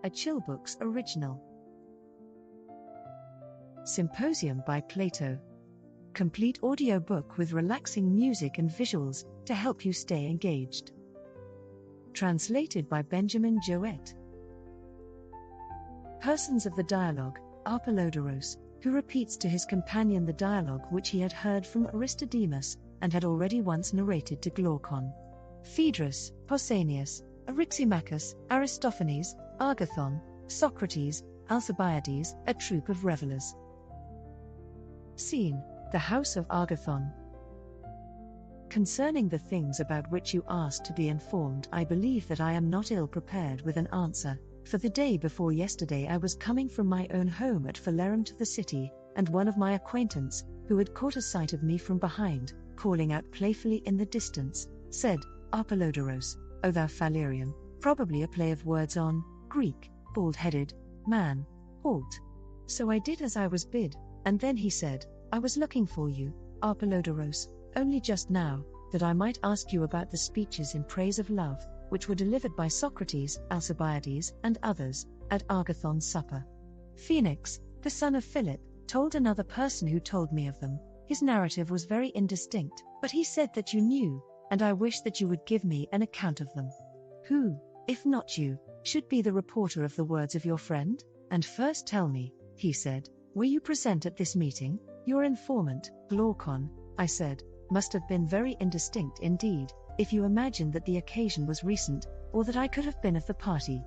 a Chill Books original. Symposium by Plato. Complete audiobook with relaxing music and visuals to help you stay engaged. Translated by Benjamin Jowett. Persons of the dialogue, Arpelodorus, who repeats to his companion the dialogue which he had heard from Aristodemus, and had already once narrated to Glaucon. Phaedrus, Pausanias, Eryximachus, Aristophanes, Agathon, Socrates, Alcibiades, a troop of revellers. Scene: the house of Agathon. Concerning the things about which you asked to be informed, I believe that I am not ill prepared with an answer, for the day before yesterday I was coming from my own home at Phalerum to the city, and one of my acquaintance, who had caught a sight of me from behind, calling out playfully in the distance, said, Arpelodorus, O thou Phalerian, probably a play of words on Greek, bald-headed, man, halt. So I did as I was bid, and then he said, I was looking for you, Arpelodorus, only just now, that I might ask you about the speeches in praise of love, which were delivered by Socrates, Alcibiades, and others, at Agathon's supper. Phoenix, the son of Philip, told another person who told me of them. His narrative was very indistinct, but he said that you knew, and I wish that you would give me an account of them. Who, if not you, should be the reporter of the words of your friend? And first tell me, he said, were you present at this meeting? Your informant, Glaucon, I said, must have been very indistinct indeed, if you imagined that the occasion was recent, or that I could have been of the party.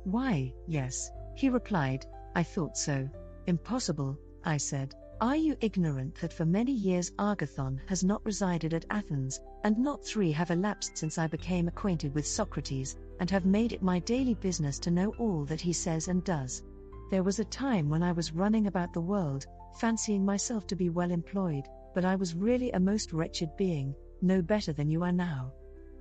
Why, yes, he replied, I thought so. Impossible, I said. Are you ignorant that for many years Agathon has not resided at Athens, and not 3 have elapsed since I became acquainted with Socrates, and have made it my daily business to know all that he says and does? There was a time when I was running about the world, fancying myself to be well employed, but I was really a most wretched being, no better than you are now.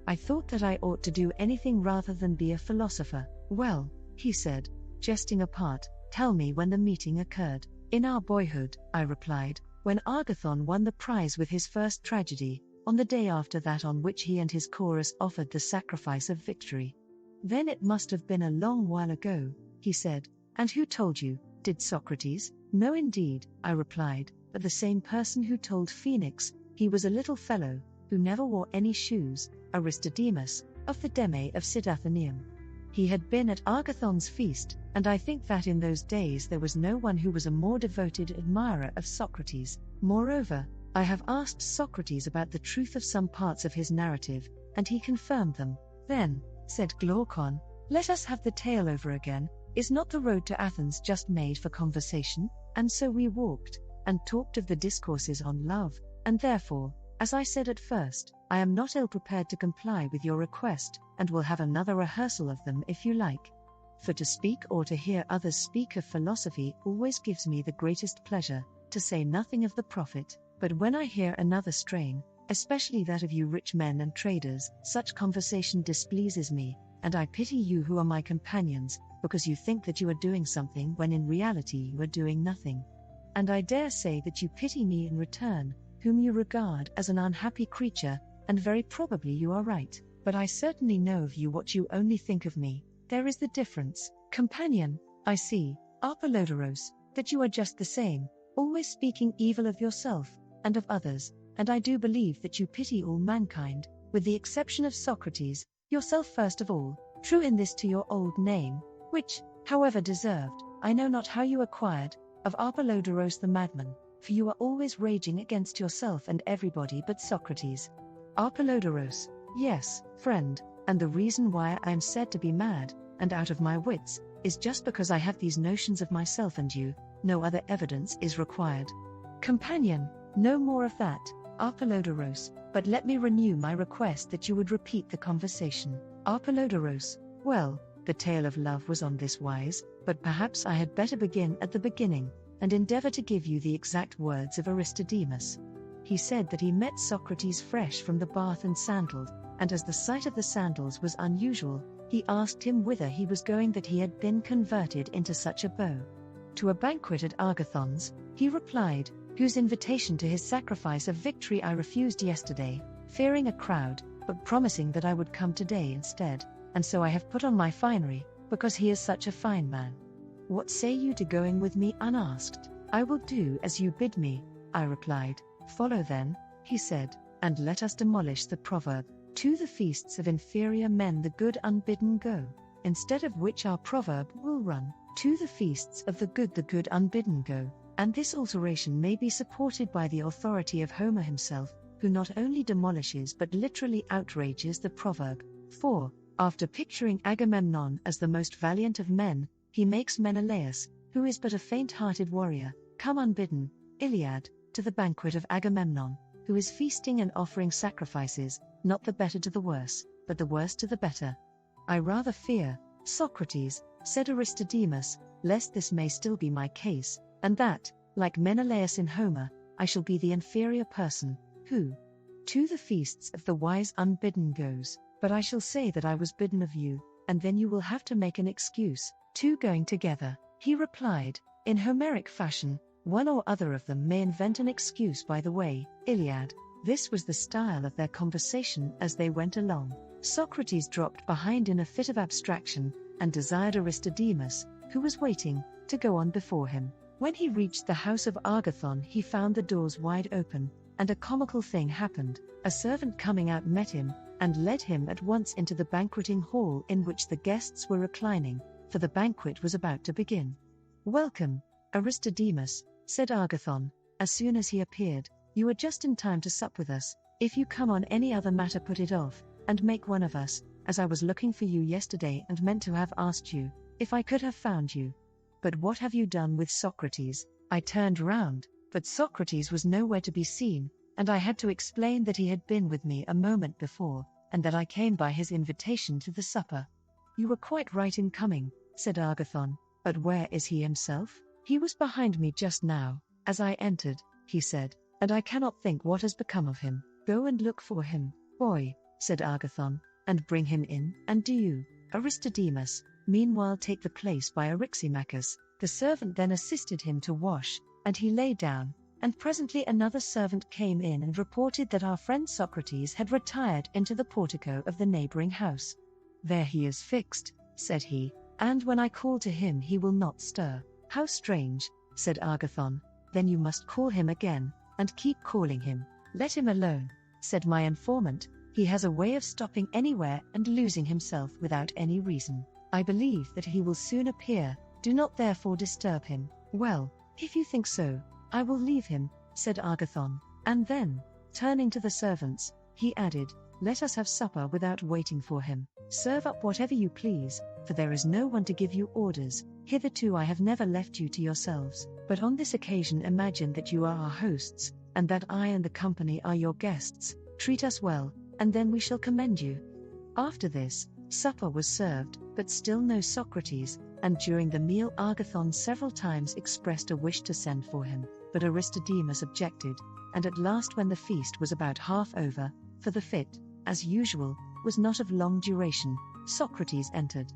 I thought that I ought to do anything rather than be a philosopher. Well, he said, jesting apart, tell me when the meeting occurred. In our boyhood, I replied, when Agathon won the prize with his first tragedy, on the day after that on which he and his chorus offered the sacrifice of victory. Then it must have been a long while ago, he said. And who told you? Did Socrates? No indeed, I replied, but the same person who told Phoenix, he was a little fellow, who never wore any shoes, Aristodemus, of the Deme of Cydathenium. He had been at Agathon's feast, and I think that in those days there was no one who was a more devoted admirer of Socrates. Moreover, I have asked Socrates about the truth of some parts of his narrative, and he confirmed them. Then, said Glaucon, let us have the tale over again. Is not the road to Athens just made for conversation? And so we walked, and talked of the discourses on love, and therefore, as I said at first, I am not ill prepared to comply with your request, and will have another rehearsal of them if you like. For to speak or to hear others speak of philosophy always gives me the greatest pleasure, to say nothing of the profit, but when I hear another strain, especially that of you rich men and traders, such conversation displeases me, and I pity you who are my companions, because you think that you are doing something when in reality you are doing nothing. And I dare say that you pity me in return, whom you regard as an unhappy creature, and very probably you are right, but I certainly know of you what you only think of me. There is the difference, companion, I see, Arpelodorus, that you are just the same, always speaking evil of yourself, and of others, and I do believe that you pity all mankind, with the exception of Socrates, yourself first of all, true in this to your old name, which, however deserved, I know not how you acquired, of Arpelodorus the madman, for you are always raging against yourself and everybody but Socrates. Arpelodorus, yes, friend, and the reason why I am said to be mad, and out of my wits, is just because I have these notions of myself and you. No other evidence is required. Companion, no more of that, Arpelodorus, but let me renew my request that you would repeat the conversation. Arpelodorus, well, the tale of love was on this wise, but perhaps I had better begin at the beginning, and endeavor to give you the exact words of Aristodemus. He said that he met Socrates fresh from the bath and sandaled, and as the sight of the sandals was unusual, he asked him whither he was going that he had been converted into such a beau. To a banquet at Agathon's, he replied, whose invitation to his sacrifice of victory I refused yesterday, fearing a crowd, but promising that I would come today instead, and so I have put on my finery, because he is such a fine man. What say you to going with me unasked? I will do as you bid me, I replied. Follow then, he said, and let us demolish the proverb, to the feasts of inferior men the good unbidden go, instead of which our proverb will run, to the feasts of the good unbidden go. And this alteration may be supported by the authority of Homer himself, who not only demolishes but literally outrages the proverb. For, after picturing Agamemnon as the most valiant of men, he makes Menelaus, who is but a faint-hearted warrior, come unbidden, Iliad, to the banquet of Agamemnon, who is feasting and offering sacrifices, not the better to the worse, but the worse to the better. I rather fear, Socrates, said Aristodemus, lest this may still be my case, and that, like Menelaus in Homer, I shall be the inferior person, who to the feasts of the wise unbidden goes, but I shall say that I was bidden of you, and then you will have to make an excuse, two going together, he replied, in Homeric fashion, one or other of them may invent an excuse by the way, Iliad. This was the style of their conversation as they went along. Socrates dropped behind in a fit of abstraction, and desired Aristodemus, who was waiting, to go on before him. When he reached the house of Agathon he found the doors wide open, and a comical thing happened. A servant coming out met him, and led him at once into the banqueting hall in which the guests were reclining, for the banquet was about to begin. Welcome, Aristodemus, said Agathon, as soon as he appeared. You are just in time to sup with us. If you come on any other matter put it off, and make one of us, as I was looking for you yesterday and meant to have asked you, if I could have found you. But what have you done with Socrates? I turned round, but Socrates was nowhere to be seen, and I had to explain that he had been with me a moment before, and that I came by his invitation to the supper. You were quite right in coming, said Agathon, but where is he himself? He was behind me just now, as I entered, he said, and I cannot think what has become of him. Go and look for him, boy, said Agathon, and bring him in, and do you, Aristodemus, meanwhile take the place by Eryximachus. The servant then assisted him to wash, and he lay down, and presently another servant came in and reported that our friend Socrates had retired into the portico of the neighboring house. There he is fixed, said he, and when I call to him he will not stir. How strange, said Agathon. Then you must call him again, and keep calling him. Let him alone, said my informant. He has a way of stopping anywhere and losing himself without any reason. I believe that he will soon appear. Do not therefore disturb him. Well, if you think so, I will leave him, said Agathon, and then, turning to the servants, he added, let us have supper without waiting for him. Serve up whatever you please, for there is no one to give you orders. Hitherto I have never left you to yourselves, but on this occasion imagine that you are our hosts, and that I and the company are your guests. Treat us well, and then we shall commend you. After this, supper was served, but still no Socrates, and during the meal Agathon several times expressed a wish to send for him, but Aristodemus objected, and at last when the feast was about half over, for the fit, as usual, was not of long duration, Socrates entered.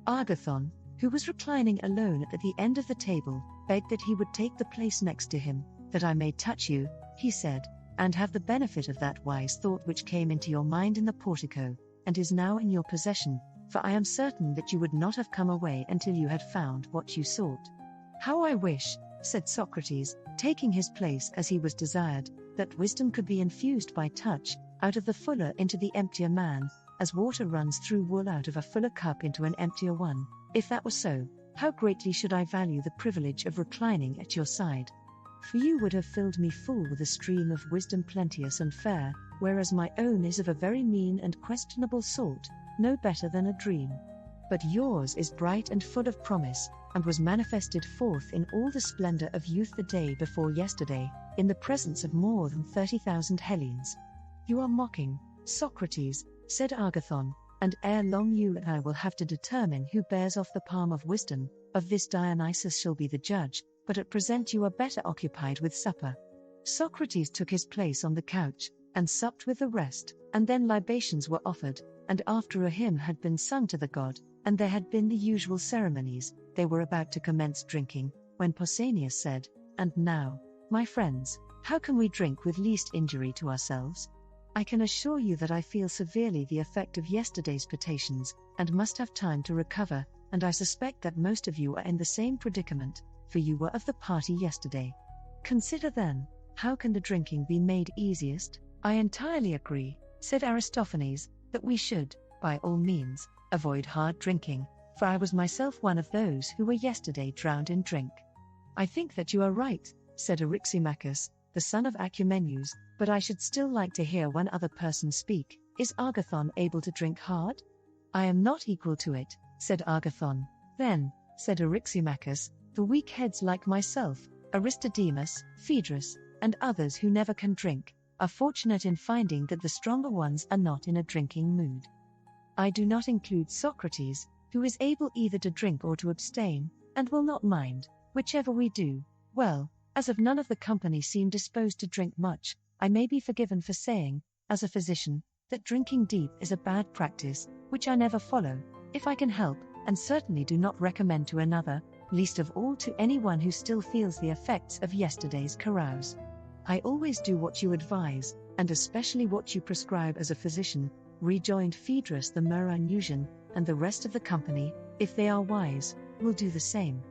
Agathon, who was reclining alone at the end of the table, begged that he would take the place next to him, that I may touch you, he said, and have the benefit of that wise thought which came into your mind in the portico, and is now in your possession, for I am certain that you would not have come away until you had found what you sought. How I wish, said Socrates, taking his place as he was desired, that wisdom could be infused by touch, out of the fuller into the emptier man, as water runs through wool out of a fuller cup into an emptier one. If that were so, how greatly should I value the privilege of reclining at your side. For you would have filled me full with a stream of wisdom plenteous and fair, whereas my own is of a very mean and questionable sort, no better than a dream. But yours is bright and full of promise, and was manifested forth in all the splendor of youth the day before yesterday, in the presence of more than 30,000 Hellenes. You are mocking, Socrates, said Agathon, and ere long you and I will have to determine who bears off the palm of wisdom. Of this Dionysus shall be the judge, but at present you are better occupied with supper. Socrates took his place on the couch, and supped with the rest, and then libations were offered, and after a hymn had been sung to the god, and there had been the usual ceremonies, they were about to commence drinking, when Pausanias said, and now, my friends, how can we drink with least injury to ourselves? I can assure you that I feel severely the effect of yesterday's potations, and must have time to recover, and I suspect that most of you are in the same predicament, for you were of the party yesterday. Consider then, how can the drinking be made easiest? I entirely agree, said Aristophanes, that we should, by all means, avoid hard drinking, for I was myself one of those who were yesterday drowned in drink. I think that you are right, said Eryximachus, the son of Acumenus, but I should still like to hear one other person speak. Is Agathon able to drink hard? I am not equal to it, said Agathon. Then, said Eryximachus, the weak heads like myself, Aristodemus, Phaedrus, and others who never can drink, are fortunate in finding that the stronger ones are not in a drinking mood. I do not include Socrates, who is able either to drink or to abstain, and will not mind, whichever we do. Well, as of none of the company seem disposed to drink much, I may be forgiven for saying, as a physician, that drinking deep is a bad practice, which I never follow, if I can help, and certainly do not recommend to another, least of all to anyone who still feels the effects of yesterday's carouse. I always do what you advise, and especially what you prescribe as a physician, rejoined Phaedrus the Meranusian, and the rest of the company, if they are wise, will do the same.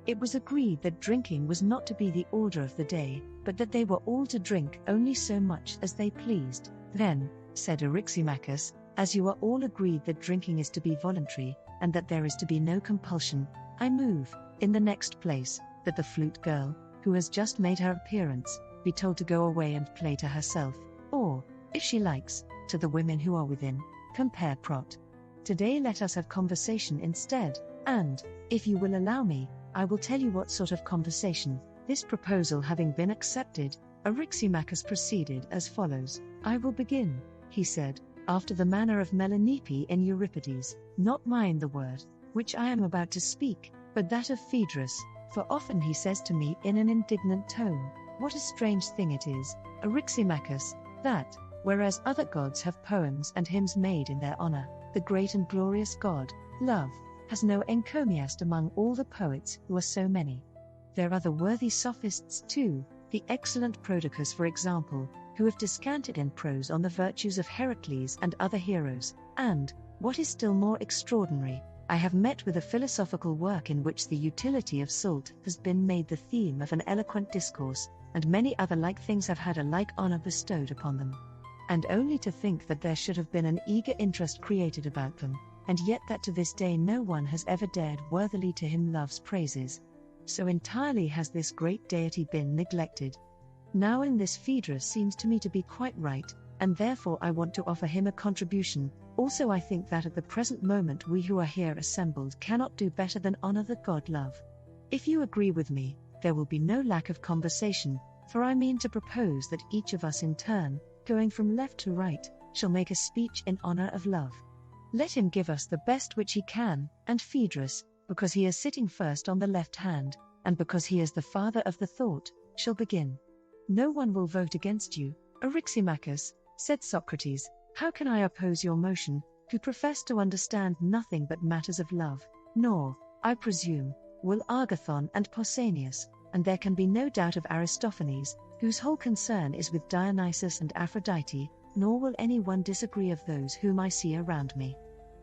It was agreed that drinking was not to be the order of the day, but that they were all to drink only so much as they pleased. Then, said Eryximachus, as you are all agreed that drinking is to be voluntary, and that there is to be no compulsion, I move, in the next place, that the flute girl, who has just made her appearance, be told to go away and play to herself, or, if she likes, to the women who are within. Compare Prot. Today let us have conversation instead, and, if you will allow me, I will tell you what sort of conversation. This proposal having been accepted, Eryximachus proceeded as follows. I will begin, he said, after the manner of Melanippe in Euripides, not mine the word, which I am about to speak, but that of Phaedrus, for often he says to me in an indignant tone, what a strange thing it is, Eryximachus, that, whereas other gods have poems and hymns made in their honor, the great and glorious god, love, has no encomiast among all the poets who are so many. There are the worthy sophists too, the excellent Prodicus for example, who have descanted in prose on the virtues of Heracles and other heroes, and, what is still more extraordinary, I have met with a philosophical work in which the utility of salt has been made the theme of an eloquent discourse, and many other like things have had a like honor bestowed upon them. And only to think that there should have been an eager interest created about them, and yet that to this day no one has ever dared worthily to hymn love's praises. So entirely has this great deity been neglected. Now in this Phaedrus seems to me to be quite right, and therefore I want to offer him a contribution. Also I think that at the present moment we who are here assembled cannot do better than honor the god love. If you agree with me, there will be no lack of conversation, for I mean to propose that each of us in turn, going from left to right, shall make a speech in honor of love. Let him give us the best which he can, and Phaedrus, because he is sitting first on the left hand, and because he is the father of the thought, shall begin. No one will vote against you, Eryximachus, said Socrates. How can I oppose your motion, who profess to understand nothing but matters of love? Nor, I presume, will Agathon and Pausanias, and there can be no doubt of Aristophanes, whose whole concern is with Dionysus and Aphrodite, nor will any one disagree of those whom I see around me.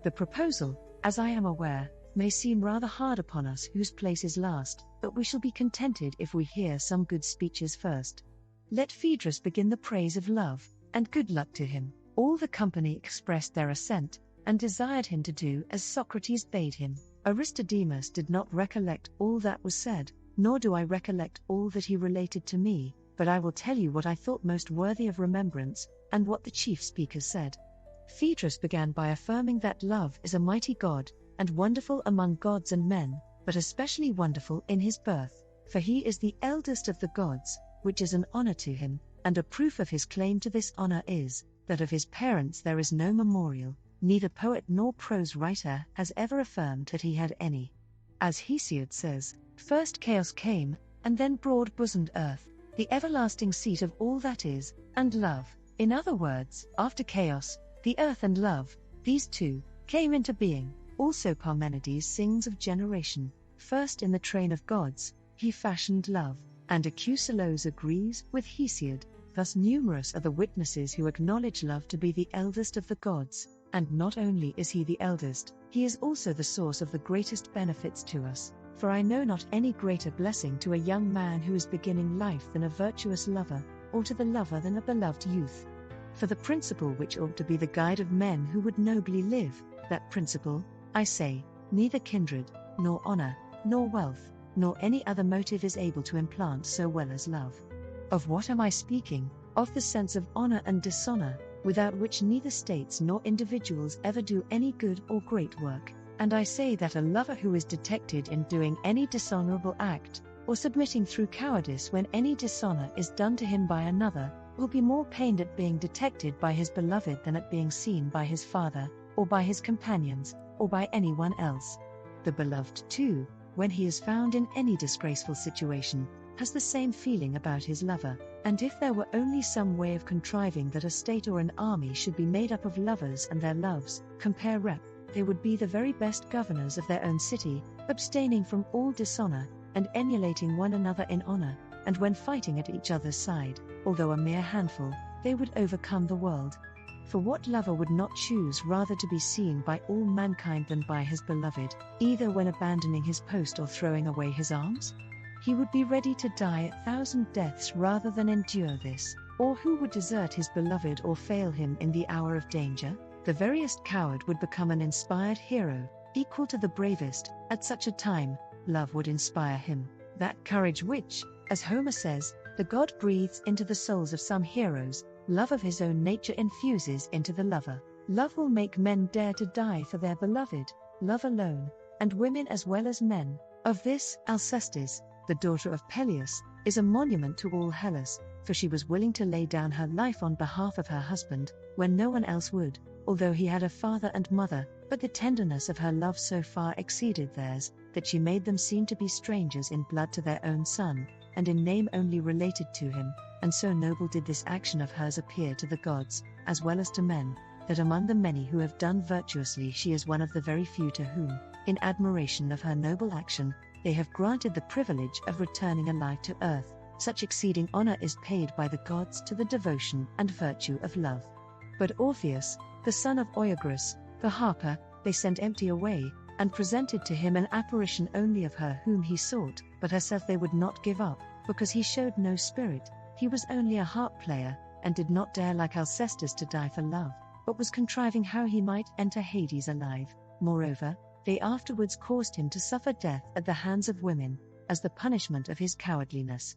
The proposal, as I am aware, may seem rather hard upon us whose place is last, but we shall be contented if we hear some good speeches first. Let Phaedrus begin the praise of love, and good luck to him. All the company expressed their assent, and desired him to do as Socrates bade him. Aristodemus did not recollect all that was said, nor do I recollect all that he related to me, but I will tell you what I thought most worthy of remembrance, and what the chief speakers said. Phaedrus began by affirming that love is a mighty god, and wonderful among gods and men, but especially wonderful in his birth, for he is the eldest of the gods, which is an honor to him, and a proof of his claim to this honor is, that of his parents there is no memorial, neither poet nor prose writer has ever affirmed that he had any. As Hesiod says, first chaos came, and then broad-bosomed earth, the everlasting seat of all that is, and love. In other words, after chaos, the earth and love, these two, came into being. Also Parmenides sings of generation. First in the train of gods, he fashioned love, and Acusilos agrees with Hesiod. Thus numerous are the witnesses who acknowledge love to be the eldest of the gods, And not only is he the eldest, he is also the source of the greatest benefits to us. For I know not any greater blessing to a young man who is beginning life than a virtuous lover, or to the lover than a beloved youth. For the principle which ought to be the guide of men who would nobly live, that principle, I say, neither kindred, nor honor, nor wealth, nor any other motive is able to implant so well as love. Of what am I speaking? Of the sense of honor and dishonor, without which neither states nor individuals ever do any good or great work. And I say that a lover who is detected in doing any dishonorable act, or submitting through cowardice when any dishonor is done to him by another, will be more pained at being detected by his beloved than at being seen by his father, or by his companions, or by anyone else. The beloved, too, when he is found in any disgraceful situation, has the same feeling about his lover, and if there were only some way of contriving that a state or an army should be made up of lovers and their loves, compare Rep., they would be the very best governors of their own city, abstaining from all dishonor, and emulating one another in honor, and when fighting at each other's side, although a mere handful, they would overcome the world. For what lover would not choose rather to be seen by all mankind than by his beloved, either when abandoning his post or throwing away his arms? He would be ready to die 1,000 deaths rather than endure this. Or who would desert his beloved or fail him in the hour of danger? The veriest coward would become an inspired hero, equal to the bravest. At such a time, love would inspire him, that courage which, as Homer says, the god breathes into the souls of some heroes, love of his own nature infuses into the lover. Love will make men dare to die for their beloved, love alone, and women as well as men. Of this, Alcestis, the daughter of Peleus, is a monument to all Hellas, for she was willing to lay down her life on behalf of her husband, when no one else would, although he had a father and mother, but the tenderness of her love so far exceeded theirs, that she made them seem to be strangers in blood to their own son, and in name only related to him, and so noble did this action of hers appear to the gods, as well as to men, that among the many who have done virtuously she is one of the very few to whom, in admiration of her noble action, they have granted the privilege of returning alive to earth. Such exceeding honor is paid by the gods to the devotion and virtue of love. But Orpheus, the son of Oeagrus, the harper, they sent empty away, and presented to him an apparition only of her whom he sought, but herself they would not give up, because he showed no spirit. He was only a harp player, and did not dare like Alcestis to die for love, but was contriving how he might enter Hades alive. Moreover, they afterwards caused him to suffer death at the hands of women, as the punishment of his cowardliness.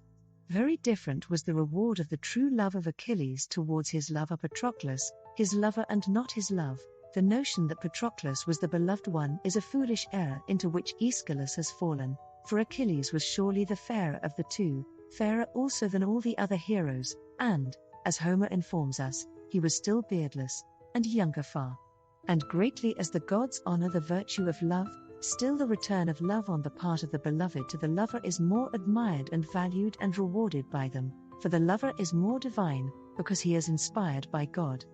Very different was the reward of the true love of Achilles towards his lover Patroclus, his lover and not his love. The notion that Patroclus was the beloved one is a foolish error into which Aeschylus has fallen, for Achilles was surely the fairer of the two, fairer also than all the other heroes, and, as Homer informs us, he was still beardless, and younger far. And greatly as the gods honor the virtue of love, still the return of love on the part of the beloved to the lover is more admired and valued and rewarded by them, for the lover is more divine, because he is inspired by God.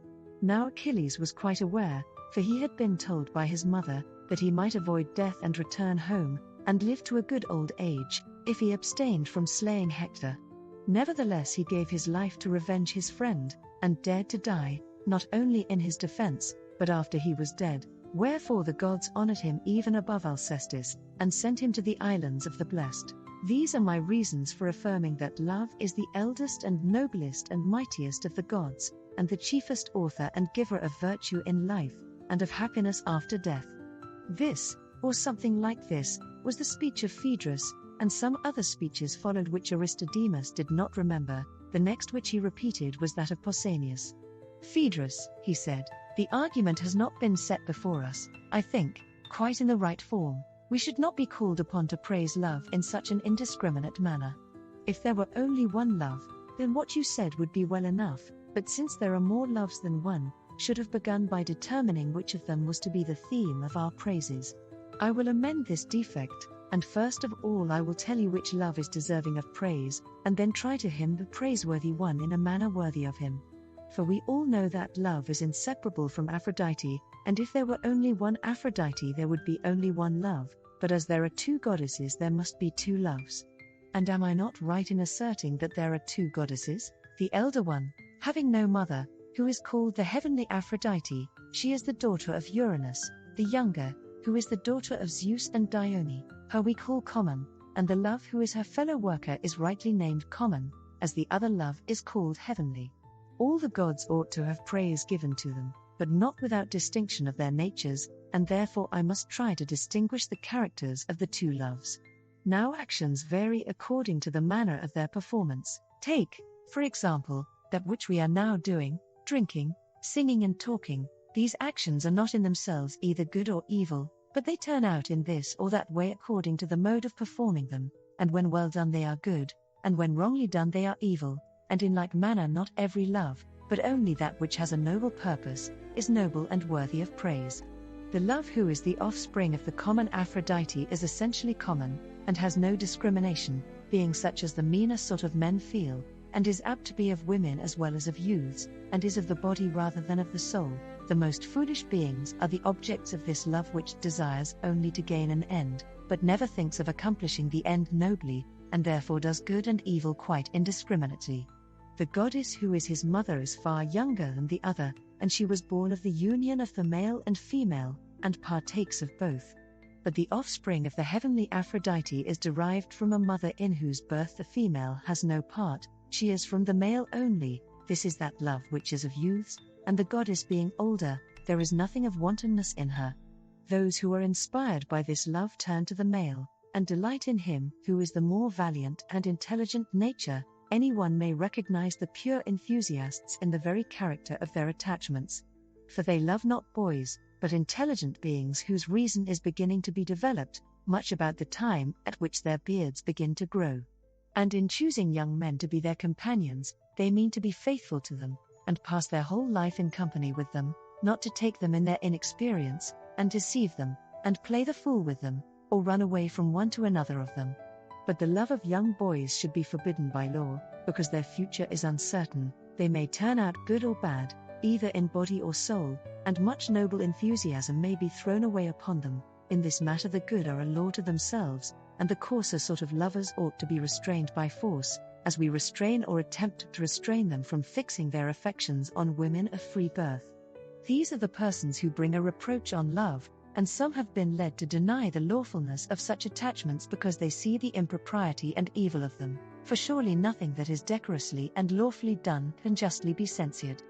Now Achilles was quite aware, for he had been told by his mother, that he might avoid death and return home, and live to a good old age, if he abstained from slaying Hector. Nevertheless he gave his life to revenge his friend, and dared to die, not only in his defense, but after he was dead. Wherefore the gods honored him even above Alcestis, and sent him to the islands of the blessed. These are my reasons for affirming that love is the eldest and noblest and mightiest of the gods, and the chiefest author and giver of virtue in life, and of happiness after death. This, or something like this, was the speech of Phaedrus, and some other speeches followed which Aristodemus did not remember. The next which he repeated was that of Pausanias. Phaedrus, he said, the argument has not been set before us, I think, quite in the right form. We should not be called upon to praise love in such an indiscriminate manner. If there were only one love, then what you said would be well enough, but since there are more loves than one, should have begun by determining which of them was to be the theme of our praises. I will amend this defect, and first of all I will tell you which love is deserving of praise, and then try to hymn the praiseworthy one in a manner worthy of him. For we all know that love is inseparable from Aphrodite, and if there were only one Aphrodite there would be only one love, but as there are two goddesses there must be two loves. And am I not right in asserting that there are two goddesses? The elder one, having no mother, who is called the heavenly Aphrodite. She is the daughter of Uranus, the younger, who is the daughter of Zeus and Dione. Her we call common, and the love who is her fellow worker is rightly named common, as the other love is called heavenly. All the gods ought to have praise given to them, but not without distinction of their natures, and therefore I must try to distinguish the characters of the two loves. Now actions vary according to the manner of their performance. Take, for example, that which we are now doing, drinking, singing and talking. These actions are not in themselves either good or evil, but they turn out in this or that way according to the mode of performing them, and when well done they are good, and when wrongly done they are evil, and in like manner not every love, but only that which has a noble purpose, is noble and worthy of praise. The love who is the offspring of the common Aphrodite is essentially common, and has no discrimination, being such as the meaner sort of men feel, and is apt to be of women as well as of youths, and is of the body rather than of the soul. The most foolish beings are the objects of this love which desires only to gain an end, but never thinks of accomplishing the end nobly, and therefore does good and evil quite indiscriminately. The goddess who is his mother is far younger than the other, and she was born of the union of the male and female, and partakes of both. But the offspring of the heavenly Aphrodite is derived from a mother in whose birth the female has no part, she is from the male only. This is that love which is of youths, and the goddess being older, there is nothing of wantonness in her. Those who are inspired by this love turn to the male, and delight in him who is the more valiant and intelligent nature. Anyone may recognize the pure enthusiasts in the very character of their attachments. For they love not boys, but intelligent beings whose reason is beginning to be developed, much about the time at which their beards begin to grow. And in choosing young men to be their companions, they mean to be faithful to them, and pass their whole life in company with them, not to take them in their inexperience, and deceive them, and play the fool with them, or run away from one to another of them. But the love of young boys should be forbidden by law, because their future is uncertain. They may turn out good or bad, either in body or soul, and much noble enthusiasm may be thrown away upon them. In this matter the good are a law to themselves, and the coarser sort of lovers ought to be restrained by force, as we restrain or attempt to restrain them from fixing their affections on women of free birth. These are the persons who bring a reproach on love, and some have been led to deny the lawfulness of such attachments because they see the impropriety and evil of them, for surely nothing that is decorously and lawfully done can justly be censured.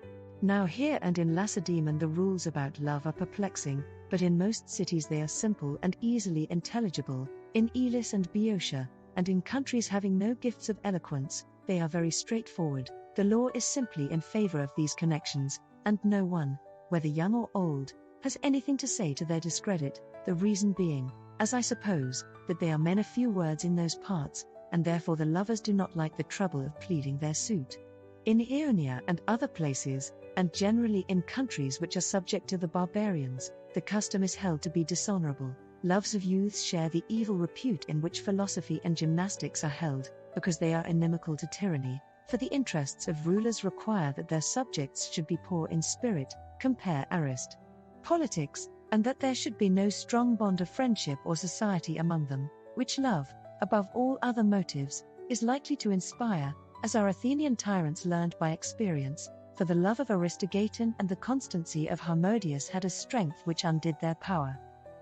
Now here and in Lacedaemon the rules about love are perplexing, but in most cities they are simple and easily intelligible. In Elis and Boeotia, and in countries having no gifts of eloquence, they are very straightforward. The law is simply in favor of these connections, and no one, whether young or old, has anything to say to their discredit, the reason being, as I suppose, that they are men of few words in those parts, and therefore the lovers do not like the trouble of pleading their suit. In Ionia and other places, and generally in countries which are subject to the barbarians, the custom is held to be dishonorable. Loves of youths share the evil repute in which philosophy and gymnastics are held, because they are inimical to tyranny, for the interests of rulers require that their subjects should be poor in spirit, compare Arist. Politics, and that there should be no strong bond of friendship or society among them, which love, above all other motives, is likely to inspire, as our Athenian tyrants learned by experience, for the love of Aristogeiton and the constancy of Harmodius had a strength which undid their power.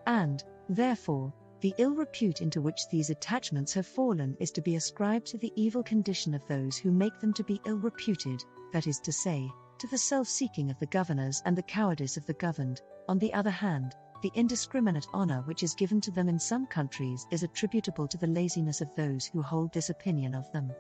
And, therefore, the ill repute into which these attachments have fallen is to be ascribed to the evil condition of those who make them to be ill reputed, that is to say, to the self-seeking of the governors and the cowardice of the governed. On the other hand, the indiscriminate honor which is given to them in some countries is attributable to the laziness of those who hold this opinion of them.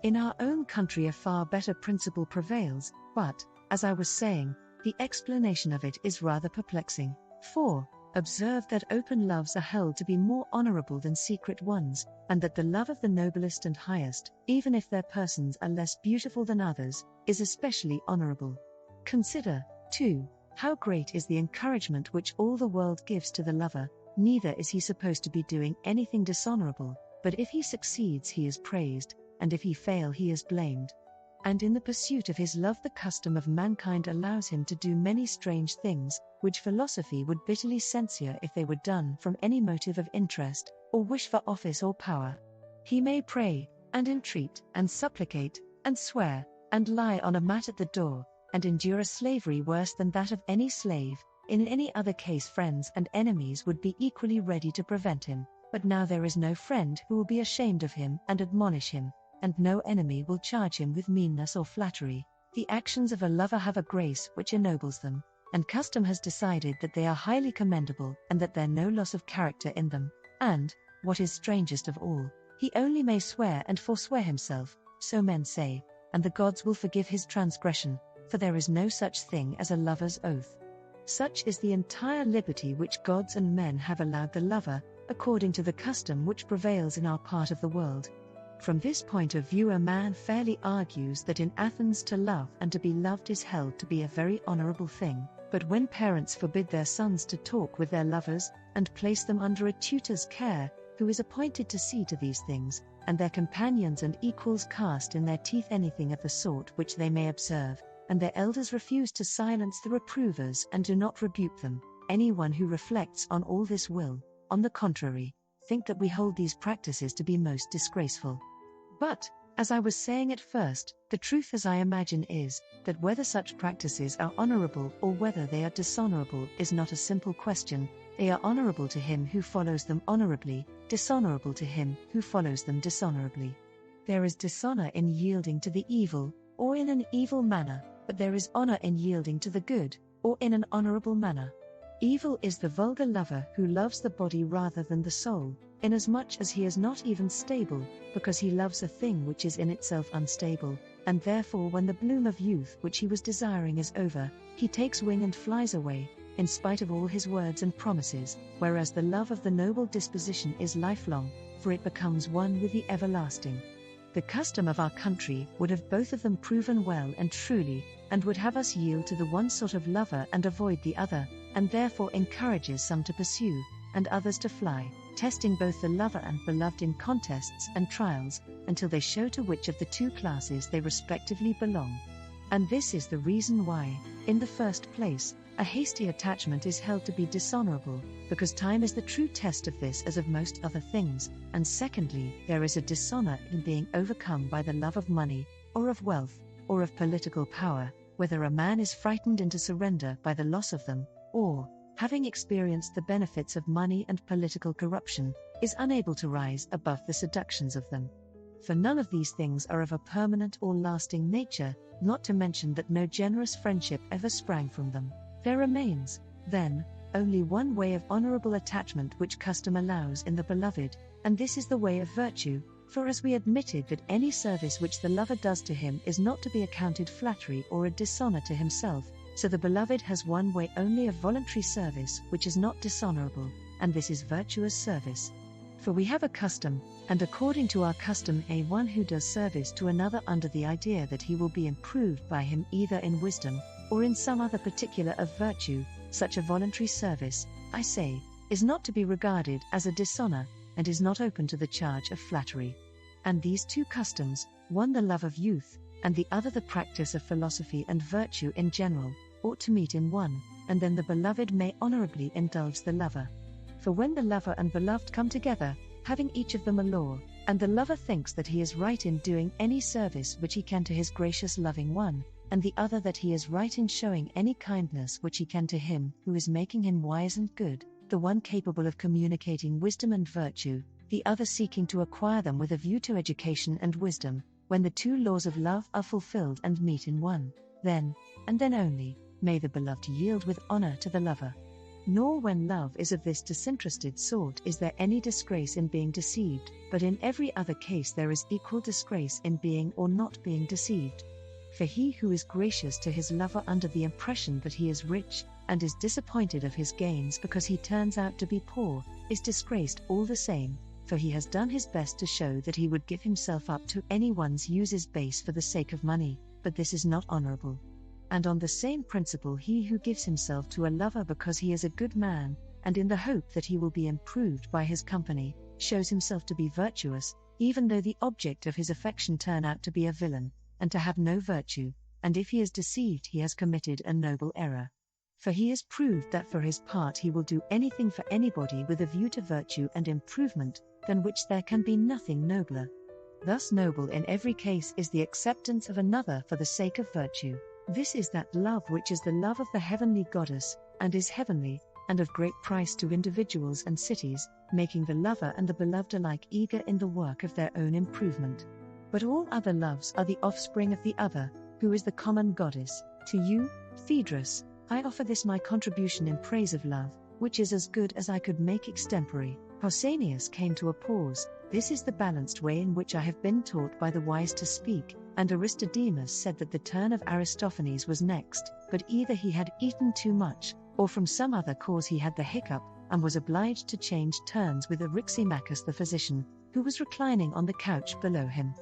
In our own country a far better principle prevails, but, as I was saying, the explanation of it is rather perplexing. For, observe that open loves are held to be more honorable than secret ones, and that the love of the noblest and highest, even if their persons are less beautiful than others, is especially honorable. Consider, too, how great is the encouragement which all the world gives to the lover. Neither is he supposed to be doing anything dishonorable, but if he succeeds he is praised, and if he fail he is blamed. And in the pursuit of his love the custom of mankind allows him to do many strange things, which philosophy would bitterly censure if they were done from any motive of interest, or wish for office or power. He may pray, and entreat, and supplicate, and swear, and lie on a mat at the door, and endure a slavery worse than that of any slave. In any other case friends and enemies would be equally ready to prevent him, but now there is no friend who will be ashamed of him and admonish him, and no enemy will charge him with meanness or flattery. The actions of a lover have a grace which ennobles them, and custom has decided that they are highly commendable and that there is no loss of character in them, and, what is strangest of all, he only may swear and forswear himself, so men say, and the gods will forgive his transgression, for there is no such thing as a lover's oath. Such is the entire liberty which gods and men have allowed the lover, according to the custom which prevails in our part of the world. From this point of view a man fairly argues that in Athens to love and to be loved is held to be a very honorable thing, but when parents forbid their sons to talk with their lovers, and place them under a tutor's care, who is appointed to see to these things, and their companions and equals cast in their teeth anything of the sort which they may observe, and their elders refuse to silence the reprovers and do not rebuke them, anyone who reflects on all this will, on the contrary, think that we hold these practices to be most disgraceful. But, as I was saying at first, the truth as I imagine is, that whether such practices are honorable or whether they are dishonorable is not a simple question. They are honorable to him who follows them honorably, dishonorable to him who follows them dishonorably. There is dishonor in yielding to the evil, or in an evil manner, but there is honor in yielding to the good, or in an honorable manner. Evil is the vulgar lover who loves the body rather than the soul, inasmuch as he is not even stable, because he loves a thing which is in itself unstable, and therefore when the bloom of youth which he was desiring is over, he takes wing and flies away, in spite of all his words and promises, whereas the love of the noble disposition is lifelong, for it becomes one with the everlasting. The custom of our country would have both of them proven well and truly, and would have us yield to the one sort of lover and avoid the other, and therefore encourages some to pursue, and others to fly, testing both the lover and beloved in contests and trials, until they show to which of the two classes they respectively belong. And this is the reason why, in the first place, a hasty attachment is held to be dishonorable, because time is the true test of this as of most other things, and secondly, there is a dishonor in being overcome by the love of money, or of wealth, or of political power, whether a man is frightened into surrender by the loss of them, or, having experienced the benefits of money and political corruption, is unable to rise above the seductions of them. For none of these things are of a permanent or lasting nature, not to mention that no generous friendship ever sprang from them. There remains, then, only one way of honorable attachment which custom allows in the beloved, and this is the way of virtue, for as we admitted that any service which the lover does to him is not to be accounted flattery or a dishonor to himself, so the beloved has one way only of voluntary service which is not dishonorable, and this is virtuous service. For we have a custom, and according to our custom one who does service to another under the idea that he will be improved by him either in wisdom, or in some other particular of virtue, such a voluntary service, I say, is not to be regarded as a dishonor, and is not open to the charge of flattery. And these two customs, one the love of youth, and the other the practice of philosophy and virtue in general, ought to meet in one, and then the beloved may honorably indulge the lover. For when the lover and beloved come together, having each of them a law, and the lover thinks that he is right in doing any service which he can to his gracious loving one, and the other that he is right in showing any kindness which he can to him who is making him wise and good, the one capable of communicating wisdom and virtue, the other seeking to acquire them with a view to education and wisdom, when the two laws of love are fulfilled and meet in one, then, and then only, may the beloved yield with honor to the lover. Nor when love is of this disinterested sort is there any disgrace in being deceived, but in every other case there is equal disgrace in being or not being deceived. For he who is gracious to his lover under the impression that he is rich, and is disappointed of his gains because he turns out to be poor, is disgraced all the same, for he has done his best to show that he would give himself up to anyone's uses base for the sake of money, but this is not honorable. And on the same principle he who gives himself to a lover because he is a good man, and in the hope that he will be improved by his company, shows himself to be virtuous, even though the object of his affection turn out to be a villain, and to have no virtue, and if he is deceived he has committed a noble error. For he has proved that for his part he will do anything for anybody with a view to virtue and improvement, than which there can be nothing nobler. Thus noble in every case is the acceptance of another for the sake of virtue. This is that love which is the love of the heavenly goddess, and is heavenly, and of great price to individuals and cities, making the lover and the beloved alike eager in the work of their own improvement. But all other loves are the offspring of the other, who is the common goddess. To you, Phaedrus, I offer this my contribution in praise of love, which is as good as I could make extempore. Pausanias came to a pause. This is the balanced way in which I have been taught by the wise to speak, and Aristodemus said that the turn of Aristophanes was next, but either he had eaten too much, or from some other cause he had the hiccup, and was obliged to change turns with Eryximachus the physician, who was reclining on the couch below him.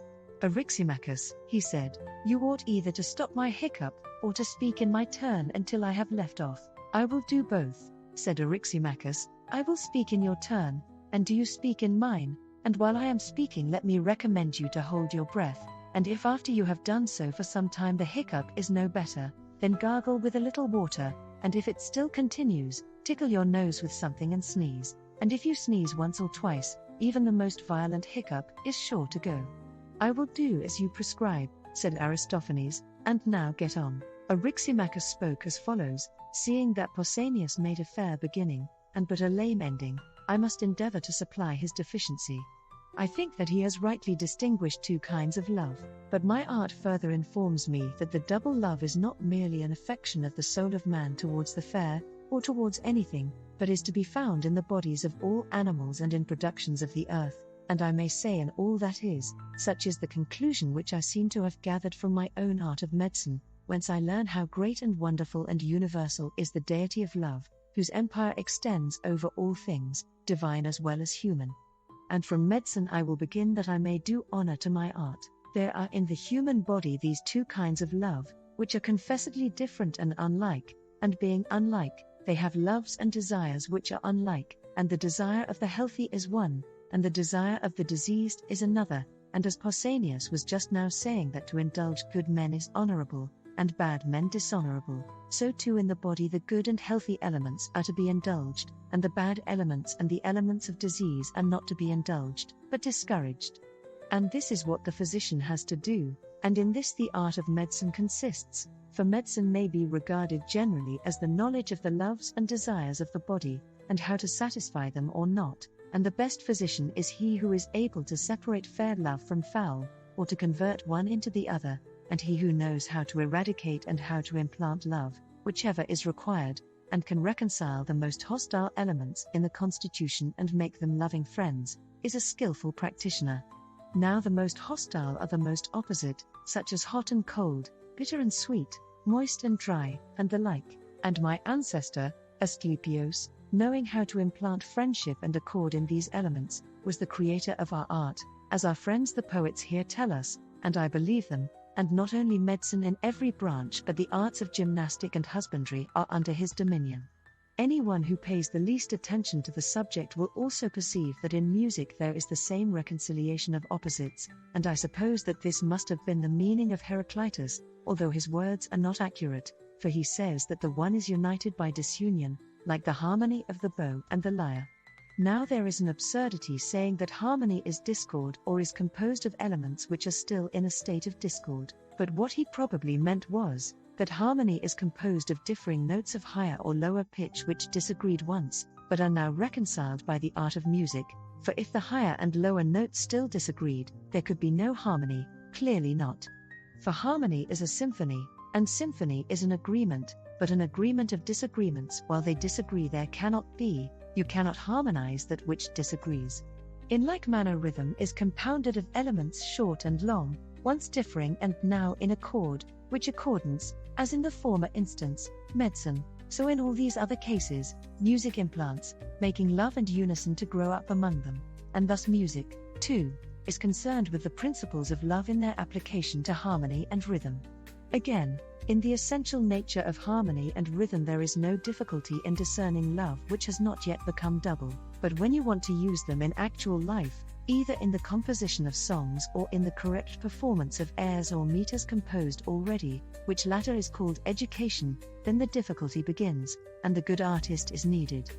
Eryximachus, he said, you ought either to stop my hiccup, or to speak in my turn until I have left off. I will do both, said Eryximachus. I will speak in your turn, and do you speak in mine, and while I am speaking let me recommend you to hold your breath, and if after you have done so for some time the hiccup is no better, then gargle with a little water, and if it still continues, tickle your nose with something and sneeze, and if you sneeze once or twice, even the most violent hiccup is sure to go. I will do as you prescribe, said Aristophanes, and now get on. Eryximachus spoke as follows: seeing that Pausanias made a fair beginning, and but a lame ending, I must endeavor to supply his deficiency. I think that he has rightly distinguished two kinds of love, but my art further informs me that the double love is not merely an affection of the soul of man towards the fair, or towards anything, but is to be found in the bodies of all animals and in productions of the earth, and I may say in all that is. Such is the conclusion which I seem to have gathered from my own art of medicine, whence I learn how great and wonderful and universal is the deity of love, whose empire extends over all things, divine as well as human. And from medicine I will begin that I may do honor to my art. There are in the human body these two kinds of love, which are confessedly different and unlike, and being unlike, they have loves and desires which are unlike, and the desire of the healthy is one, and the desire of the diseased is another, and as Pausanias was just now saying that to indulge good men is honorable, and bad men dishonorable, so too in the body the good and healthy elements are to be indulged, and the bad elements and the elements of disease are not to be indulged, but discouraged. And this is what the physician has to do, and in this the art of medicine consists, for medicine may be regarded generally as the knowledge of the loves and desires of the body, and how to satisfy them or not, and the best physician is he who is able to separate fair love from foul, or to convert one into the other, and he who knows how to eradicate and how to implant love, whichever is required, and can reconcile the most hostile elements in the constitution and make them loving friends, is a skillful practitioner. Now the most hostile are the most opposite, such as hot and cold, bitter and sweet, moist and dry, and the like. And my ancestor, Asclepios, knowing how to implant friendship and accord in these elements, was the creator of our art, as our friends the poets here tell us, and I believe them, and not only medicine in every branch but the arts of gymnastic and husbandry are under his dominion. Anyone who pays the least attention to the subject will also perceive that in music there is the same reconciliation of opposites, and I suppose that this must have been the meaning of Heraclitus, although his words are not accurate, for he says that the one is united by disunion, like the harmony of the bow and the lyre. Now there is an absurdity saying that harmony is discord or is composed of elements which are still in a state of discord, but what he probably meant was that harmony is composed of differing notes of higher or lower pitch which disagreed once, but are now reconciled by the art of music, for if the higher and lower notes still disagreed, there could be no harmony, clearly not. For harmony is a symphony, and symphony is an agreement, but an agreement of disagreements. While they disagree there cannot be, you cannot harmonize that which disagrees. In like manner rhythm is compounded of elements short and long, once differing and now in accord, which accordance, as in the former instance, medicine, so in all these other cases, music implants, making love and unison to grow up among them, and thus music, too, is concerned with the principles of love in their application to harmony and rhythm. Again, in the essential nature of harmony and rhythm there is no difficulty in discerning love which has not yet become double, but when you want to use them in actual life, either in the composition of songs or in the correct performance of airs or meters composed already, which latter is called education, then the difficulty begins, and the good artist is needed.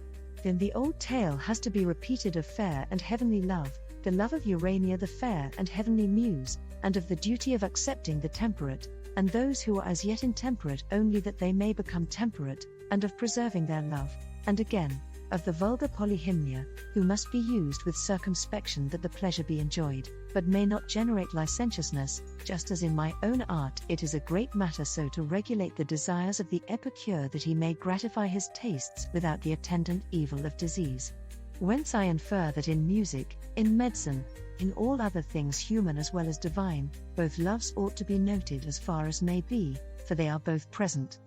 Then the old tale has to be repeated of fair and heavenly love, the love of Urania the fair and heavenly muse, and of the duty of accepting the temperate, and those who are as yet intemperate only that they may become temperate, and of preserving their love, and again, of the vulgar polyhymnia, who must be used with circumspection that the pleasure be enjoyed, but may not generate licentiousness, just as in my own art it is a great matter so to regulate the desires of the epicure that he may gratify his tastes without the attendant evil of disease. Whence I infer that in music, in medicine, in all other things human as well as divine, both loves ought to be noted as far as may be, for they are both present.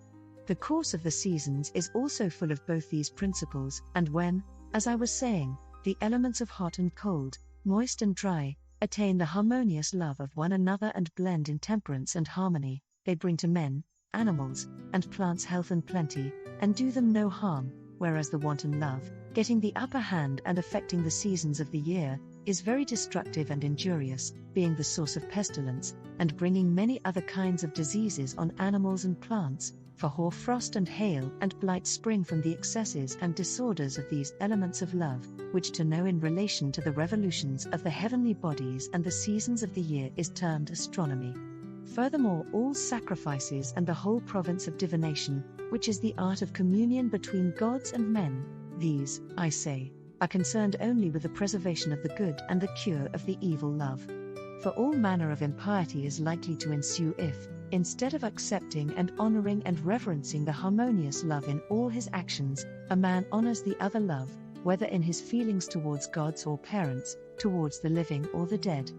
The course of the seasons is also full of both these principles, and when, as I was saying, the elements of hot and cold, moist and dry, attain the harmonious love of one another and blend in temperance and harmony, they bring to men, animals, and plants health and plenty, and do them no harm, whereas the wanton love, getting the upper hand and affecting the seasons of the year, is very destructive and injurious, being the source of pestilence, and bringing many other kinds of diseases on animals and plants, for hoar frost and hail and blight spring from the excesses and disorders of these elements of love, which to know in relation to the revolutions of the heavenly bodies and the seasons of the year is termed astronomy. Furthermore, all sacrifices and the whole province of divination, which is the art of communion between gods and men, these, I say, are concerned only with the preservation of the good and the cure of the evil love. For all manner of impiety is likely to ensue if, instead of accepting and honoring and reverencing the harmonious love in all his actions, a man honors the other love, whether in his feelings towards gods or parents, towards the living or the dead.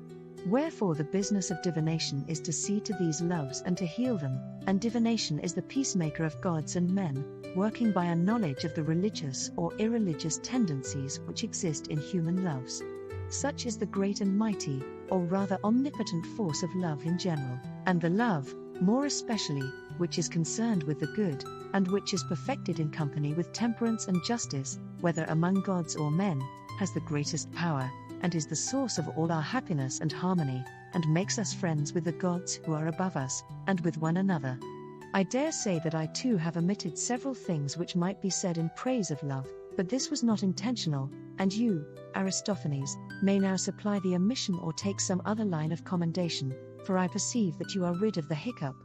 Wherefore the business of divination is to see to these loves and to heal them, and divination is the peacemaker of gods and men, working by a knowledge of the religious or irreligious tendencies which exist in human loves. Such is the great and mighty, or rather omnipotent force of love in general, and the love, more especially, which is concerned with the good, and which is perfected in company with temperance and justice, whether among gods or men, has the greatest power, and is the source of all our happiness and harmony, and makes us friends with the gods who are above us, and with one another. I dare say that I too have omitted several things which might be said in praise of love, but this was not intentional, and you, Aristophanes, may now supply the omission or take some other line of commendation, for I perceive that you are rid of the hiccup.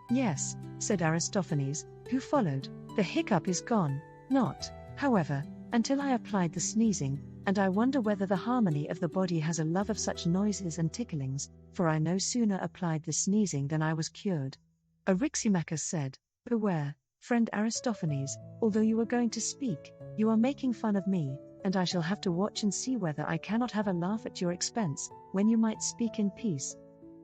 Yes, said Aristophanes, who followed, the hiccup is gone, not, however, until I applied the sneezing, and I wonder whether the harmony of the body has a love of such noises and ticklings, for I no sooner applied the sneezing than I was cured. Eryximachus said, Beware, friend Aristophanes, although you are going to speak, you are making fun of me, and I shall have to watch and see whether I cannot have a laugh at your expense, when you might speak in peace.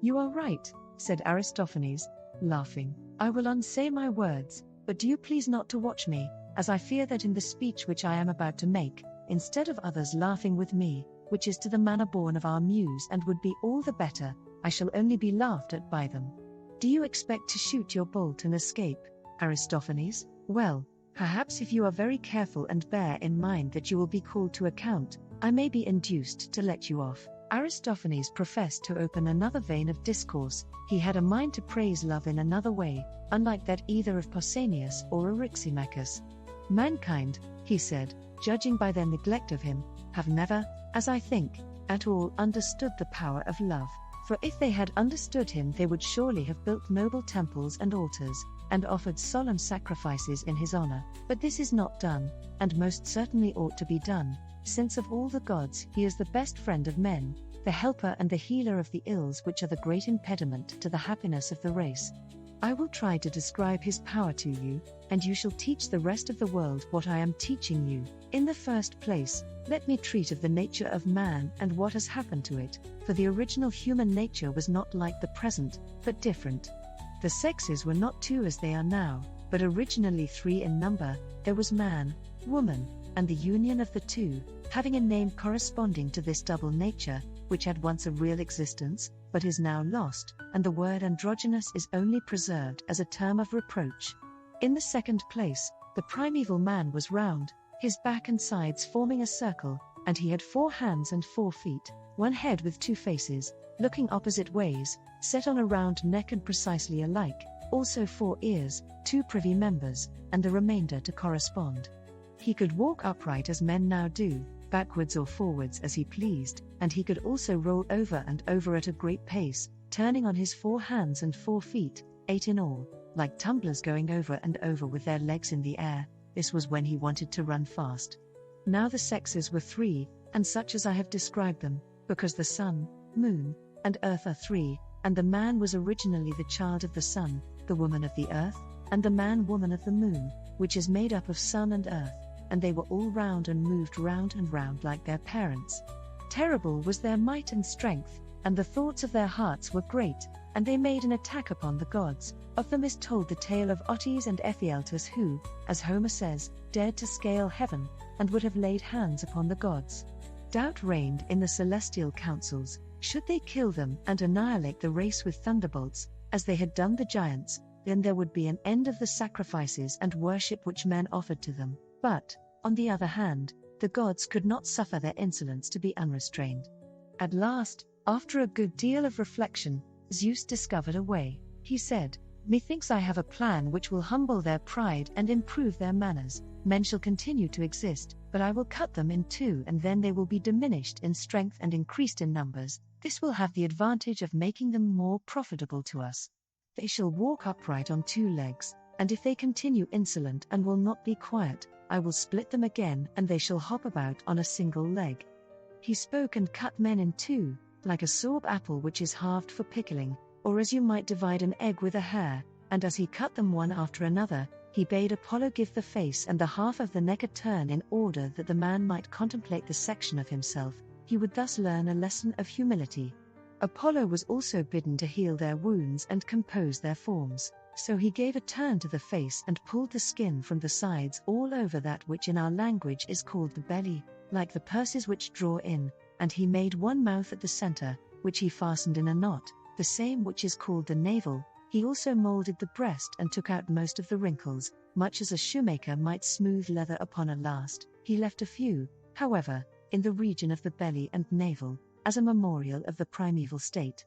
You are right, said Aristophanes, laughing. I will unsay my words, but do you please not to watch me, as I fear that in the speech which I am about to make, instead of others laughing with me, which is to the manner born of our muse and would be all the better, I shall only be laughed at by them. Do you expect to shoot your bolt and escape, Aristophanes? Well, perhaps if you are very careful and bear in mind that you will be called to account, I may be induced to let you off. Aristophanes professed to open another vein of discourse. He had a mind to praise love in another way, unlike that either of Pausanias or Eryximachus. Mankind, he said, judging by their neglect of him, have never, as I think, at all understood the power of love. For if they had understood him, they would surely have built noble temples and altars, and offered solemn sacrifices in his honor. But this is not done, and most certainly ought to be done, since of all the gods he is the best friend of men, the helper and the healer of the ills which are the great impediment to the happiness of the race. I will try to describe his power to you, and you shall teach the rest of the world what I am teaching you. In the first place, let me treat of the nature of man and what has happened to it, for the original human nature was not like the present, but different. The sexes were not two as they are now, but originally three in number. There was man, woman, and the union of the two, having a name corresponding to this double nature, which had once a real existence, but is now lost, and the word androgynous is only preserved as a term of reproach. In the second place, the primeval man was round, his back and sides forming a circle, and he had 4 hands and 4 feet, one head with 2 faces, looking opposite ways, set on a round neck and precisely alike, also 4 ears, 2 privy members, and the remainder to correspond. He could walk upright as men now do, backwards or forwards as he pleased, and he could also roll over and over at a great pace, turning on his 4 hands and 4 feet, 8 in all, like tumblers going over and over with their legs in the air. This was when he wanted to run fast. Now the sexes were 3, and such as I have described them, because the sun, moon, and earth are 3, and the man was originally the child of the sun, the woman of the earth, and the man-woman of the moon, which is made up of sun and earth, and they were all round and moved round and round like their parents. Terrible was their might and strength, and the thoughts of their hearts were great, and they made an attack upon the gods. Of them is told the tale of Otis and Ephialtes who, as Homer says, dared to scale heaven, and would have laid hands upon the gods. Doubt reigned in the celestial councils. Should they kill them and annihilate the race with thunderbolts, as they had done the giants, then there would be an end of the sacrifices and worship which men offered to them. But, on the other hand, the gods could not suffer their insolence to be unrestrained. At last, after a good deal of reflection, Zeus discovered a way. He said, "Methinks I have a plan which will humble their pride and improve their manners. Men shall continue to exist, but I will cut them in 2, and then they will be diminished in strength and increased in numbers. This will have the advantage of making them more profitable to us. They shall walk upright on 2 legs, and if they continue insolent and will not be quiet, I will split them again, and they shall hop about on a single leg." He spoke and cut men in 2, like a sorb apple which is halved for pickling, or as you might divide an egg with a hair, and as he cut them one after another, he bade Apollo give the face and the half of the neck a turn in order that the man might contemplate the section of himself. He would thus learn a lesson of humility. Apollo was also bidden to heal their wounds and compose their forms. So he gave a turn to the face and pulled the skin from the sides all over that which in our language is called the belly, like the purses which draw in, and he made one mouth at the center, which he fastened in a knot, the same which is called the navel. He also molded the breast and took out most of the wrinkles, much as a shoemaker might smooth leather upon a last. He left a few, however, in the region of the belly and navel, as a memorial of the primeval state.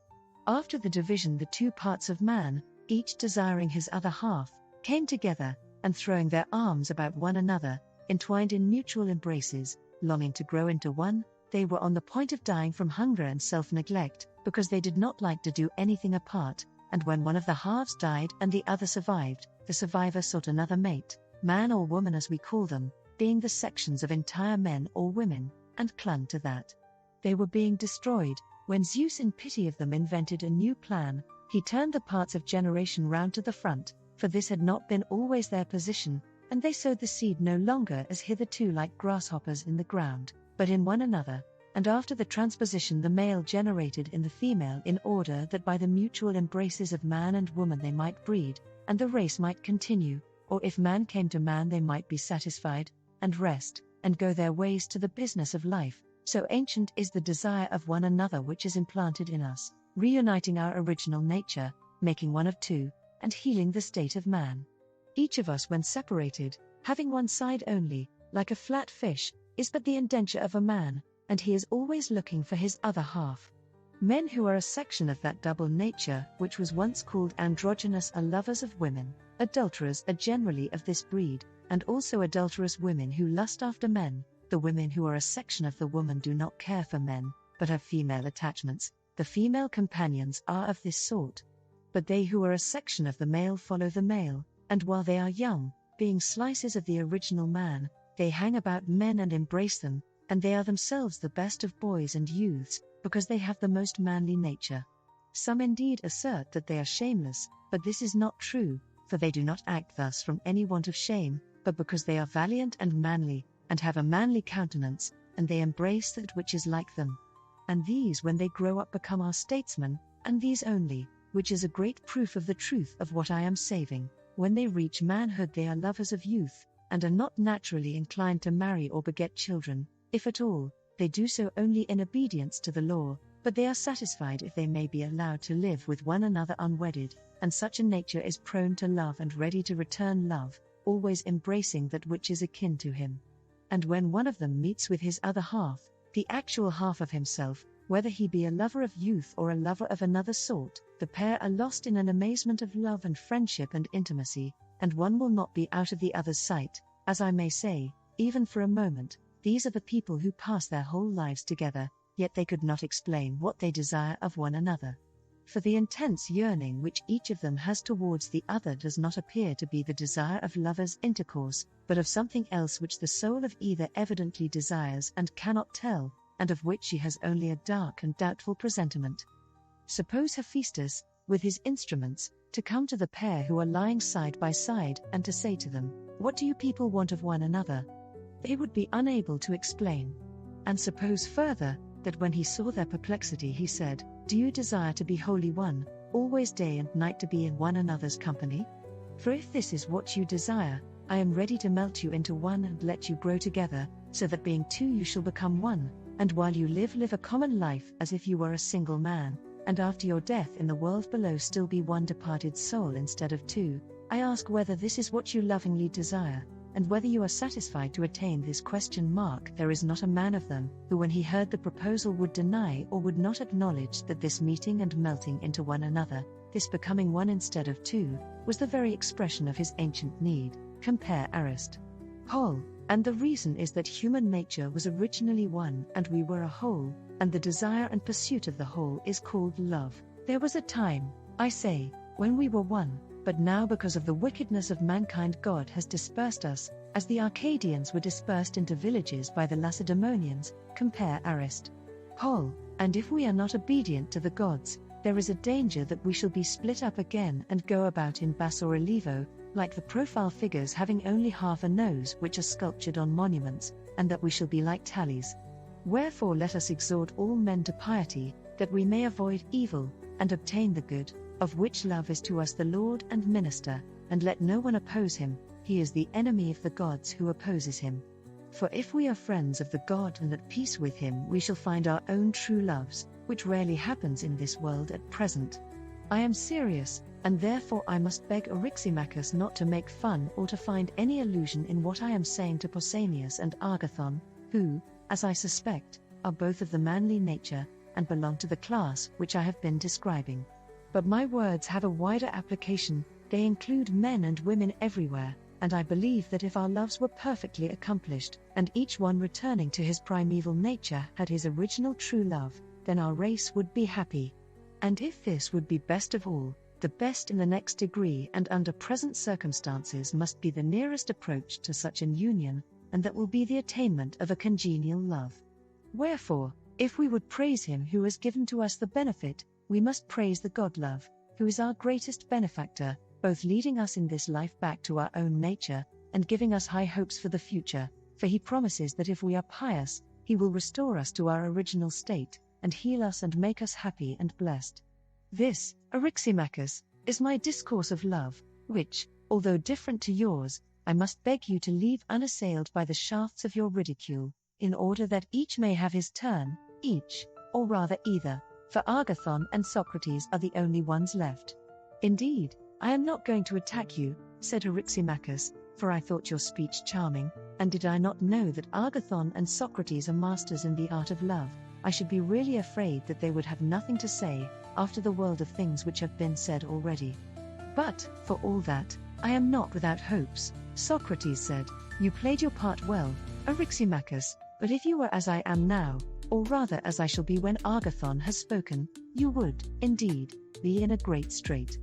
After the division, the 2 parts of man, each desiring his other half, came together, and throwing their arms about one another, entwined in mutual embraces, longing to grow into one. They were on the point of dying from hunger and self-neglect, because they did not like to do anything apart, and when one of the halves died and the other survived, the survivor sought another mate, man or woman as we call them, being the sections of entire men or women, and clung to that. They were being destroyed, when Zeus in pity of them invented a new plan. He turned the parts of generation round to the front, for this had not been always their position, and they sowed the seed no longer as hitherto like grasshoppers in the ground, but in one another, and after the transposition the male generated in the female, in order that by the mutual embraces of man and woman they might breed, and the race might continue, or if man came to man they might be satisfied, and rest, and go their ways to the business of life. So ancient is the desire of one another which is implanted in us, reuniting our original nature, making one of 2, and healing the state of man. Each of us when separated, having one side only, like a flat fish, is but the indenture of a man, and he is always looking for his other half. Men who are a section of that double nature, which was once called androgynous, are lovers of women. Adulterers are generally of this breed, and also adulterous women who lust after men. The women who are a section of the woman do not care for men, but have female attachments. The female companions are of this sort. But they who are a section of the male follow the male, and while they are young, being slices of the original man, they hang about men and embrace them, and they are themselves the best of boys and youths, because they have the most manly nature. Some indeed assert that they are shameless, but this is not true, for they do not act thus from any want of shame, but because they are valiant and manly, and have a manly countenance, and they embrace that which is like them. And these when they grow up become our statesmen, and these only, which is a great proof of the truth of what I am saying. When they reach manhood they are lovers of youth, and are not naturally inclined to marry or beget children. If at all, they do so only in obedience to the law, but they are satisfied if they may be allowed to live with one another unwedded, and such a nature is prone to love and ready to return love, always embracing that which is akin to him. And when one of them meets with his other half, the actual half of himself, whether he be a lover of youth or a lover of another sort, the pair are lost in an amazement of love and friendship and intimacy, and one will not be out of the other's sight, as I may say, even for a moment. These are the people who pass their whole lives together, yet they could not explain what they desire of one another. For the intense yearning which each of them has towards the other does not appear to be the desire of lovers' intercourse, but of something else which the soul of either evidently desires and cannot tell, and of which she has only a dark and doubtful presentiment. Suppose Hephaestus, with his instruments, to come to the pair who are lying side by side, and to say to them, "What do you people want of one another?" They would be unable to explain. And suppose further, that when he saw their perplexity he said, "Do you desire to be wholly one, always day and night to be in one another's company? For if this is what you desire, I am ready to melt you into one and let you grow together, so that being two you shall become one, and while you live a common life as if you were a single man, and after your death in the world below still be one departed soul instead of two. I ask whether this is what you lovingly desire, and whether you are satisfied to attain this question mark. There is not a man of them, who when he heard the proposal would deny or would not acknowledge that this meeting and melting into one another, this becoming one instead of two, was the very expression of his ancient need. Compare Arist. Whole. And the reason is that human nature was originally one and we were a whole, and the desire and pursuit of the whole is called love. There was a time, I say, when we were one, but now because of the wickedness of mankind God has dispersed us, as the Arcadians were dispersed into villages by the Lacedaemonians. Compare Arist. Whole. And if we are not obedient to the gods, there is a danger that we shall be split up again and go about in basso relievo, like the profile figures having only half a nose which are sculptured on monuments, and that we shall be like tallies. Wherefore let us exhort all men to piety, that we may avoid evil, and obtain the good, of which love is to us the Lord and Minister, and let no one oppose him, he is the enemy of the gods who opposes him. For if we are friends of the God and at peace with him we shall find our own true loves, which rarely happens in this world at present. I am serious, and therefore I must beg Eryximachus not to make fun or to find any allusion in what I am saying to Pausanias and Agathon, who, as I suspect, are both of the manly nature, and belong to the class which I have been describing. But my words have a wider application, they include men and women everywhere, and I believe that if our loves were perfectly accomplished, and each one returning to his primeval nature had his original true love, then our race would be happy. And if this would be best of all, the best in the next degree and under present circumstances must be the nearest approach to such an union, and that will be the attainment of a congenial love. Wherefore, if we would praise him who has given to us the benefit, we must praise the God-love, who is our greatest benefactor, both leading us in this life back to our own nature, and giving us high hopes for the future, for he promises that if we are pious, he will restore us to our original state, and heal us and make us happy and blessed. This, Eryximachus, is my discourse of love, which, although different to yours, I must beg you to leave unassailed by the shafts of your ridicule, in order that each may have his turn, each, or rather either, for Agathon and Socrates are the only ones left. Indeed, I am not going to attack you, said Eryximachus, for I thought your speech charming, and did I not know that Agathon and Socrates are masters in the art of love, I should be really afraid that they would have nothing to say, after the world of things which have been said already. But, for all that, I am not without hopes. Socrates said, you played your part well, Eryximachus, but if you were as I am now, or rather as I shall be when Agathon has spoken, you would, indeed, be in a great strait.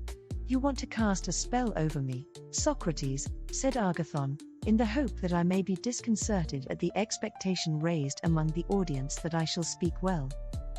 You want to cast a spell over me, Socrates, said Agathon, in the hope that I may be disconcerted at the expectation raised among the audience that I shall speak well.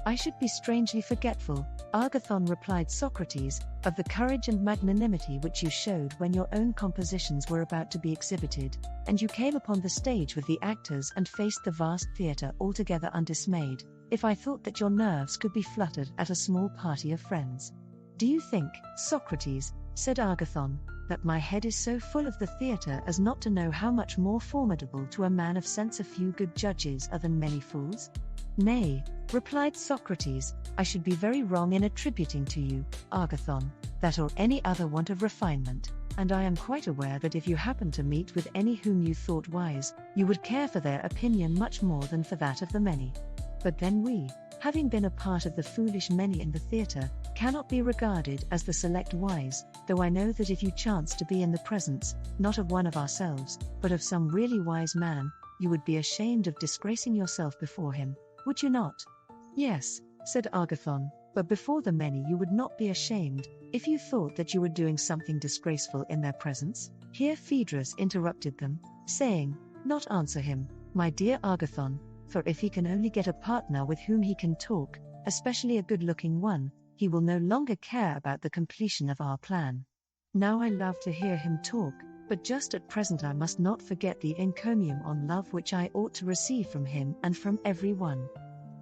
I should be strangely forgetful, Agathon replied Socrates, of the courage and magnanimity which you showed when your own compositions were about to be exhibited, and you came upon the stage with the actors and faced the vast theatre altogether undismayed, if I thought that your nerves could be fluttered at a small party of friends. Do you think, Socrates, said Agathon, that my head is so full of the theatre as not to know how much more formidable to a man of sense a few good judges are than many fools? Nay, replied Socrates, I should be very wrong in attributing to you, Agathon, that or any other want of refinement, and I am quite aware that if you happened to meet with any whom you thought wise, you would care for their opinion much more than for that of the many. But then we, having been a part of the foolish many in the theatre, cannot be regarded as the select wise, though I know that if you chance to be in the presence, not of one of ourselves, but of some really wise man, you would be ashamed of disgracing yourself before him, would you not? Yes, said Agathon, But before the many you would not be ashamed, if you thought that you were doing something disgraceful in their presence? Here Phaedrus interrupted them, saying, Not answer him, my dear Agathon, for if he can only get a partner with whom he can talk, especially a good-looking one, he will no longer care about the completion of our plan. Now I love to hear him talk, but just at present I must not forget the encomium on love which I ought to receive from him and from every one.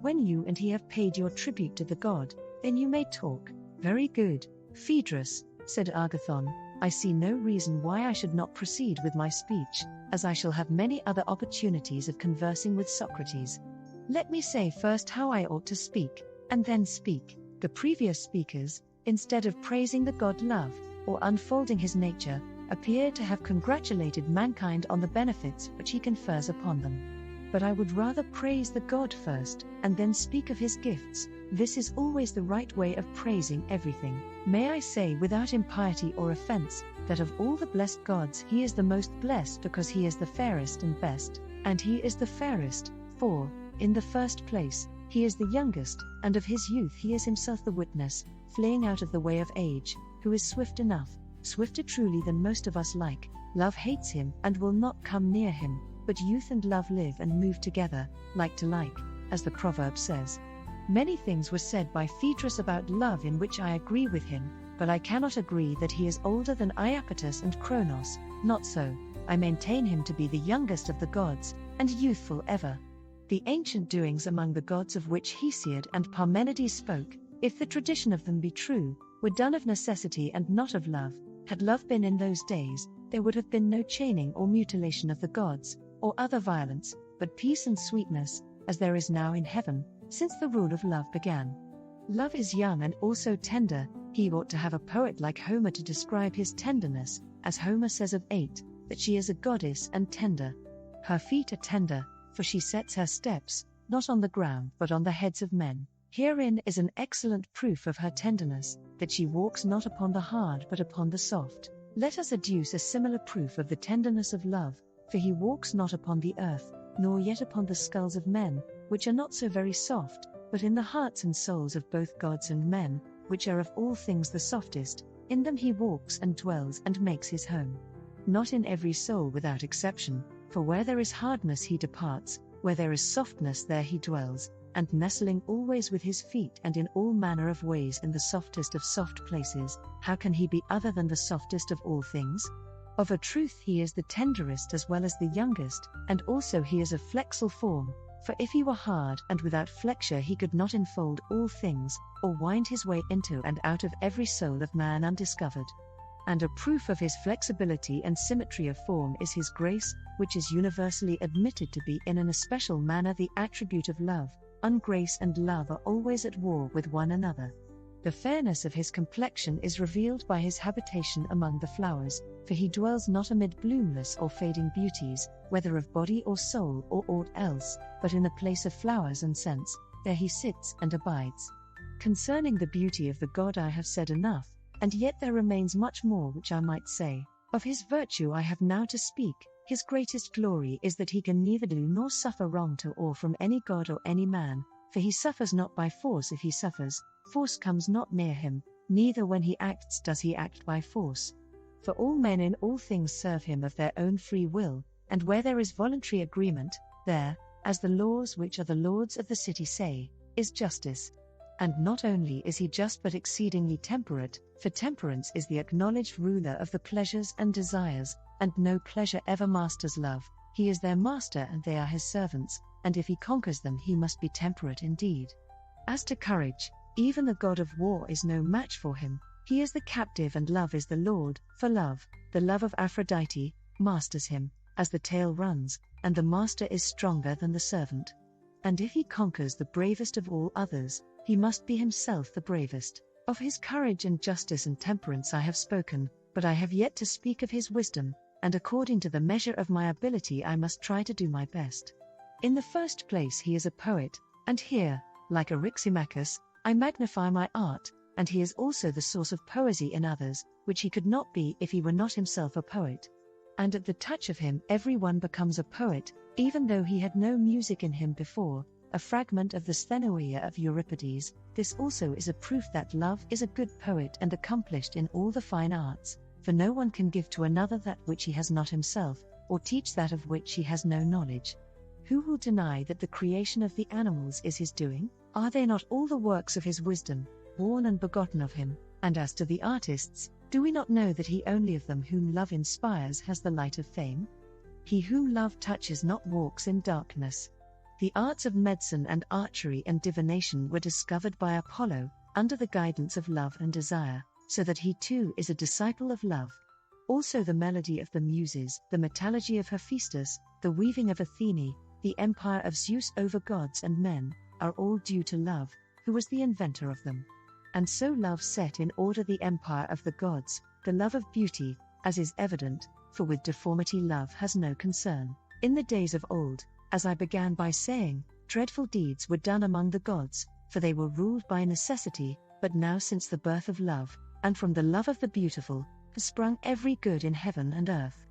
When you and he have paid your tribute to the god, then you may talk. Very good, Phaedrus, said Agathon, I see no reason why I should not proceed with my speech, as I shall have many other opportunities of conversing with Socrates. Let me say first how I ought to speak, and then speak. The previous speakers, instead of praising the god love, or unfolding his nature, appear to have congratulated mankind on the benefits which he confers upon them. But I would rather praise the god first, and then speak of his gifts. This is always the right way of praising everything. May I say without impiety or offense, that of all the blessed gods he is the most blessed because he is the fairest and best, and he is the fairest, for, in the first place, he is the youngest, and of his youth he is himself the witness, fleeing out of the way of age, who is swift enough, swifter truly than most of us like. Love hates him and will not come near him, but youth and love live and move together, like to like, as the proverb says. Many things were said by Phaedrus about love in which I agree with him, but I cannot agree that he is older than Iapetus and Kronos. Not so, I maintain him to be the youngest of the gods, and youthful ever. The ancient doings among the gods of which Hesiod and Parmenides spoke, if the tradition of them be true, were done of necessity and not of love. Had love been in those days, there would have been no chaining or mutilation of the gods, or other violence, but peace and sweetness, as there is now in heaven, since the rule of love began. Love is young and also tender. He ought to have a poet like Homer to describe his tenderness, as Homer says of Ate, that she is a goddess and tender. Her feet are tender, for she sets her steps, not on the ground but on the heads of men. Herein is an excellent proof of her tenderness, that she walks not upon the hard but upon the soft. Let us adduce a similar proof of the tenderness of love, for he walks not upon the earth, nor yet upon the skulls of men, which are not so very soft, but in the hearts and souls of both gods and men, which are of all things the softest, in them he walks and dwells and makes his home. Not in every soul without exception, for where there is hardness he departs, where there is softness there he dwells, and nestling always with his feet and in all manner of ways in the softest of soft places, how can he be other than the softest of all things? Of a truth he is the tenderest as well as the youngest, and also he is of flexile form, for if he were hard and without flexure he could not enfold all things, or wind his way into and out of every soul of man undiscovered. And a proof of his flexibility and symmetry of form is his grace, which is universally admitted to be in an especial manner the attribute of love. Ungrace and love are always at war with one another. The fairness of his complexion is revealed by his habitation among the flowers, for he dwells not amid bloomless or fading beauties, whether of body or soul or aught else, but in the place of flowers and scents, there he sits and abides. Concerning the beauty of the god I have said enough, and yet there remains much more which I might say. Of his virtue I have now to speak. His greatest glory is that he can neither do nor suffer wrong to or from any god or any man, for he suffers not by force. If he suffers, force comes not near him, neither when he acts does he act by force. For all men in all things serve him of their own free will, and where there is voluntary agreement, there, as the laws which are the lords of the city say, is justice. And not only is he just but exceedingly temperate, for temperance is the acknowledged ruler of the pleasures and desires, and no pleasure ever masters love. He is their master and they are his servants, and if he conquers them he must be temperate indeed. As to courage, even the god of war is no match for him. He is the captive and love is the lord, for love, the love of Aphrodite, masters him, as the tale runs, and the master is stronger than the servant. And if he conquers the bravest of all others, he must be himself the bravest. Of his courage and justice and temperance I have spoken, but I have yet to speak of his wisdom, and according to the measure of my ability I must try to do my best. In the first place he is a poet, and here, like Eryximachus, I magnify my art, and he is also the source of poesy in others, which he could not be if he were not himself a poet. And at the touch of him every one becomes a poet, even though he had no music in him before, a fragment of the Sthenoia of Euripides. This also is a proof that love is a good poet and accomplished in all the fine arts, for no one can give to another that which he has not himself, or teach that of which he has no knowledge. Who will deny that the creation of the animals is his doing? Are they not all the works of his wisdom, born and begotten of him? And as to the artists, do we not know that he only of them whom love inspires has the light of fame? He whom love touches not walks in darkness. The arts of medicine and archery and divination were discovered by Apollo, under the guidance of love and desire, so that he too is a disciple of love. Also the melody of the Muses, the metallurgy of Hephaestus, the weaving of Athene, the empire of Zeus over gods and men, are all due to love, who was the inventor of them. And so love set in order the empire of the gods, the love of beauty, as is evident, for with deformity love has no concern. In the days of old, as I began by saying, dreadful deeds were done among the gods, for they were ruled by necessity, but now since the birth of love, and from the love of the beautiful, has sprung every good in heaven and earth.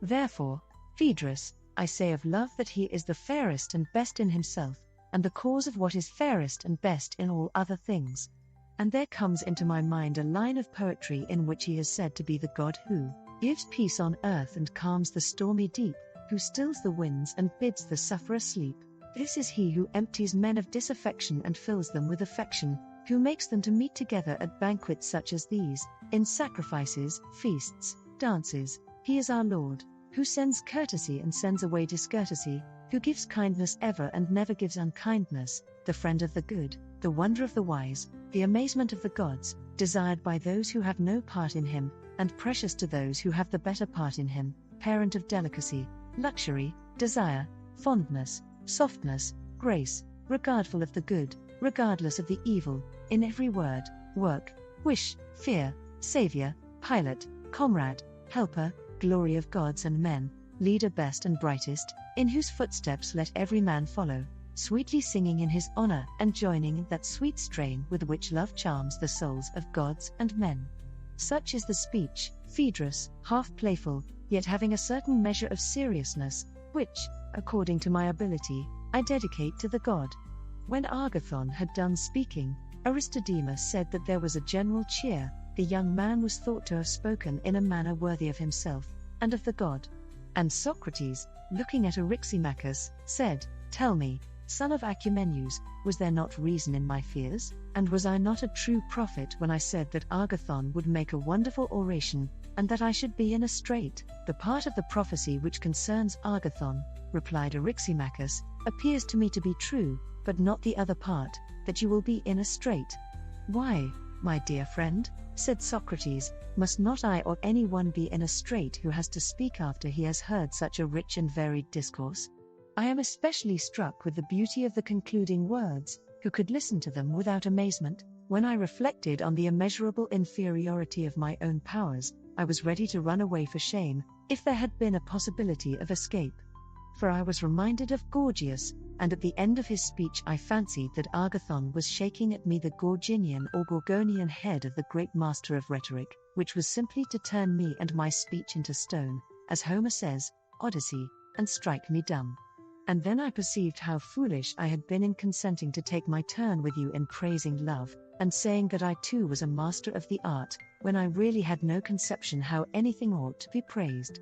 Therefore, Phaedrus, I say of love that he is the fairest and best in himself, and the cause of what is fairest and best in all other things. And there comes into my mind a line of poetry in which he is said to be the god who gives peace on earth and calms the stormy deep, who stills the winds and bids the sufferer sleep. This is he who empties men of disaffection and fills them with affection, who makes them to meet together at banquets such as these, in sacrifices, feasts, dances. He is our Lord, who sends courtesy and sends away discourtesy, who gives kindness ever and never gives unkindness, the friend of the good, the wonder of the wise, the amazement of the gods, desired by those who have no part in him, and precious to those who have the better part in him, parent of delicacy, luxury, desire, fondness, softness, grace, regardful of the good, regardless of the evil, in every word, work, wish, fear, saviour, pilot, comrade, helper, glory of gods and men, leader best and brightest, in whose footsteps let every man follow, sweetly singing in his honour and joining that sweet strain with which love charms the souls of gods and men. Such is the speech, Phaedrus, half playful, yet having a certain measure of seriousness, which, according to my ability, I dedicate to the god. When Agathon had done speaking, Aristodemus said that there was a general cheer. The young man was thought to have spoken in a manner worthy of himself, and of the god. And Socrates, looking at Eryximachus, said, Tell me, son of Achaemenus, was there not reason in my fears? And was I not a true prophet when I said that Agathon would make a wonderful oration, and that I should be in a strait? The part of the prophecy which concerns Agathon, replied Eryximachus, appears to me to be true, but not the other part, that you will be in a strait. Why, my dear friend, said Socrates, must not I or any one be in a strait who has to speak after he has heard such a rich and varied discourse? I am especially struck with the beauty of the concluding words. Who could listen to them without amazement? When I reflected on the immeasurable inferiority of my own powers, I was ready to run away for shame, if there had been a possibility of escape. For I was reminded of Gorgias, and at the end of his speech I fancied that Agathon was shaking at me the Gorginian or Gorgonian head of the great master of rhetoric, which was simply to turn me and my speech into stone, as Homer says, Odyssey, and strike me dumb. And then I perceived how foolish I had been in consenting to take my turn with you in praising love, and saying that I too was a master of the art, when I really had no conception how anything ought to be praised.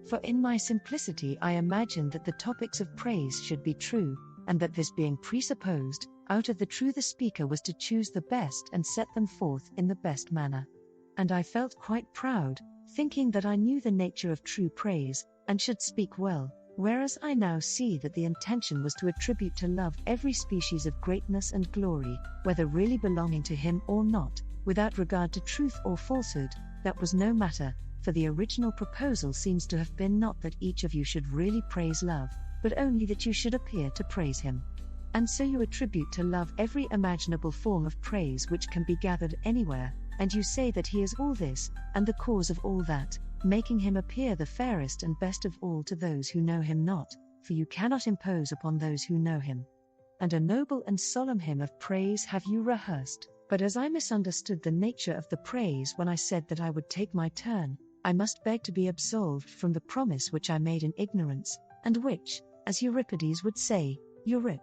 For in my simplicity I imagined that the topics of praise should be true, and that this being presupposed, out of the true the speaker was to choose the best and set them forth in the best manner. And I felt quite proud, thinking that I knew the nature of true praise, and should speak well, whereas I now see that the intention was to attribute to love every species of greatness and glory, whether really belonging to him or not, without regard to truth or falsehood. That was no matter, for the original proposal seems to have been not that each of you should really praise love, but only that you should appear to praise him. And so you attribute to love every imaginable form of praise which can be gathered anywhere, and you say that he is all this, and the cause of all that, making him appear the fairest and best of all to those who know him not, for you cannot impose upon those who know him. And a noble and solemn hymn of praise have you rehearsed, but as I misunderstood the nature of the praise when I said that I would take my turn, I must beg to be absolved from the promise which I made in ignorance, and which, as Euripides would say, Eurip.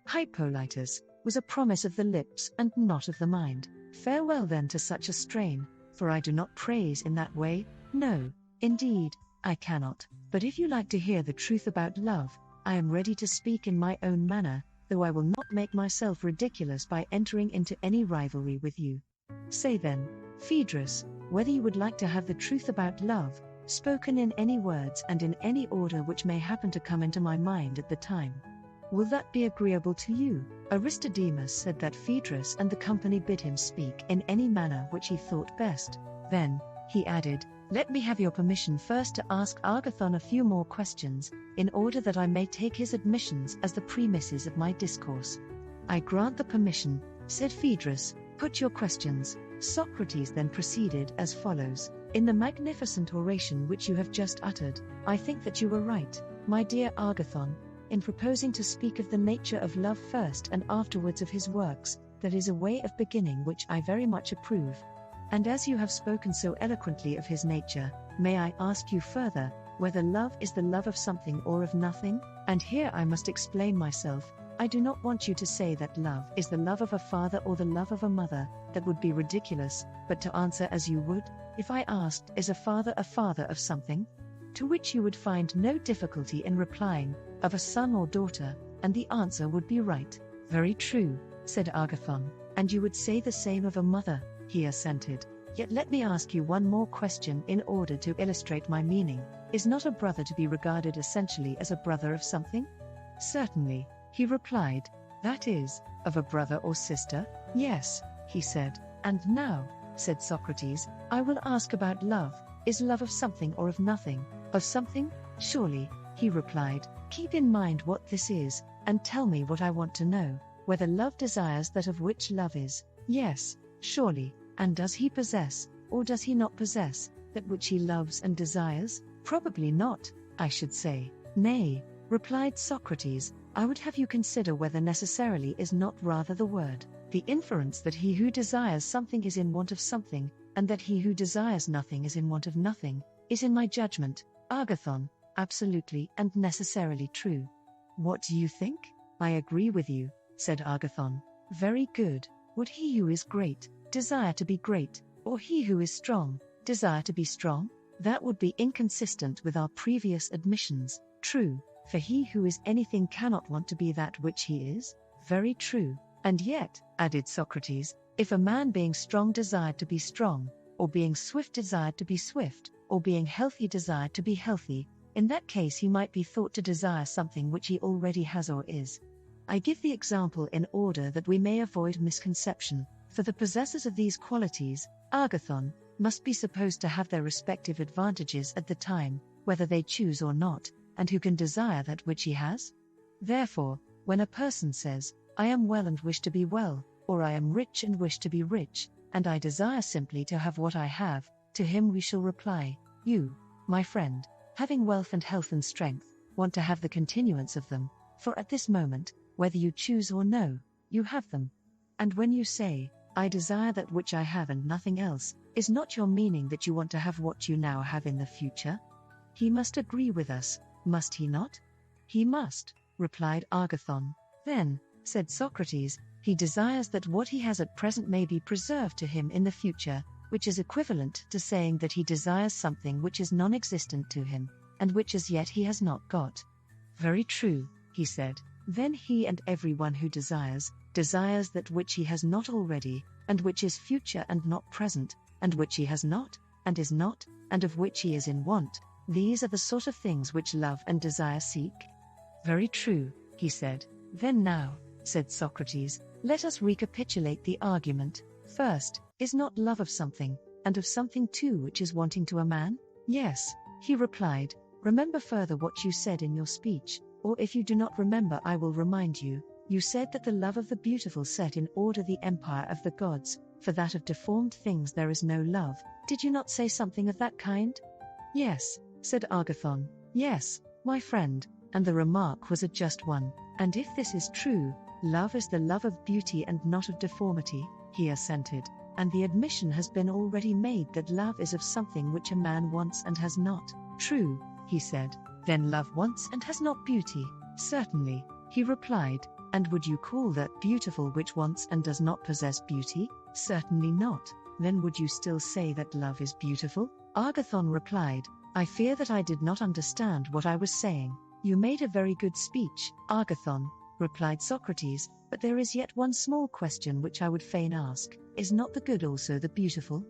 Hippolytus, was a promise of the lips and not of the mind. Farewell then to such a strain, for I do not praise in that way, no, indeed, I cannot. But if you like to hear the truth about love, I am ready to speak in my own manner, though I will not make myself ridiculous by entering into any rivalry with you. Say then, Phaedrus, whether you would like to have the truth about love, spoken in any words and in any order which may happen to come into my mind at the time. Will that be agreeable to you? Aristodemus said that Phaedrus and the company bid him speak in any manner which he thought best. Then, he added, let me have your permission first to ask Agathon a few more questions, in order that I may take his admissions as the premises of my discourse. I grant the permission, said Phaedrus, put your questions. Socrates then proceeded as follows. In the magnificent oration which you have just uttered, I think that you were right, my dear Agathon, in proposing to speak of the nature of love first and afterwards of his works. That is a way of beginning which I very much approve. And as you have spoken so eloquently of his nature, may I ask you further, whether love is the love of something or of nothing? And here I must explain myself. I do not want you to say that love is the love of a father or the love of a mother, that would be ridiculous, but to answer as you would, if I asked, is a father of something? To which you would find no difficulty in replying, of a son or daughter, and the answer would be right. Very true, said Agathon, and you would say the same of a mother, he assented. Yet let me ask you one more question in order to illustrate my meaning. Is not a brother to be regarded essentially as a brother of something? Certainly, he replied. That is, of a brother or sister? Yes, he said. And now, said Socrates, I will ask about love. Is love of something or of nothing? Of something? Surely, he replied. Keep in mind what this is, and tell me what I want to know, whether love desires that of which love is. Yes, surely. And does he possess, or does he not possess, that which he loves and desires? Probably not, I should say. Nay, replied Socrates, I would have you consider whether necessarily is not rather the word. The inference that he who desires something is in want of something, and that he who desires nothing is in want of nothing, is in my judgment, Agathon, absolutely and necessarily true. What do you think? I agree with you, said Agathon. Very good. Would he who is great desire to be great, or he who is strong desire to be strong? That would be inconsistent with our previous admissions. True, for he who is anything cannot want to be that which he is. Very true. And yet, added Socrates, if a man being strong desired to be strong, or being swift desired to be swift, or being healthy desired to be healthy, in that case he might be thought to desire something which he already has or is. I give the example in order that we may avoid misconception. For the possessors of these qualities, Agathon, must be supposed to have their respective advantages at the time, whether they choose or not, and who can desire that which he has? Therefore, when a person says, I am well and wish to be well, or I am rich and wish to be rich, and I desire simply to have what I have, to him we shall reply, you, my friend, having wealth and health and strength, want to have the continuance of them, for at this moment, whether you choose or no, you have them. And when you say, I desire that which I have and nothing else, is not your meaning that you want to have what you now have in the future? He must agree with us, must he not? He must, replied Agathon. Then, said Socrates, he desires that what he has at present may be preserved to him in the future, which is equivalent to saying that he desires something which is non-existent to him, and which as yet he has not got. Very true, he said. Then he and everyone who desires that which he has not already, and which is future and not present, and which he has not, and is not, and of which he is in want. These are the sort of things which love and desire seek. Very true, he said. Then now, said Socrates, let us recapitulate the argument. First, is not love of something, and of something too which is wanting to a man? Yes, he replied. Remember further what you said in your speech, or if you do not remember I will remind you. You said that the love of the beautiful set in order the empire of the gods, for that of deformed things there is no love. Did you not say something of that kind? Yes, said Agathon. Yes, my friend, and the remark was a just one. And if this is true, love is the love of beauty and not of deformity, he assented. And the admission has been already made that love is of something which a man wants and has not. True, he said. Then love wants and has not beauty. Certainly, he replied. And would you call that beautiful which wants and does not possess beauty? Certainly not. Then would you still say that love is beautiful? Agathon replied, I fear that I did not understand what I was saying. You made a very good speech, Agathon, replied Socrates, but there is yet one small question which I would fain ask. Is not the good also the beautiful?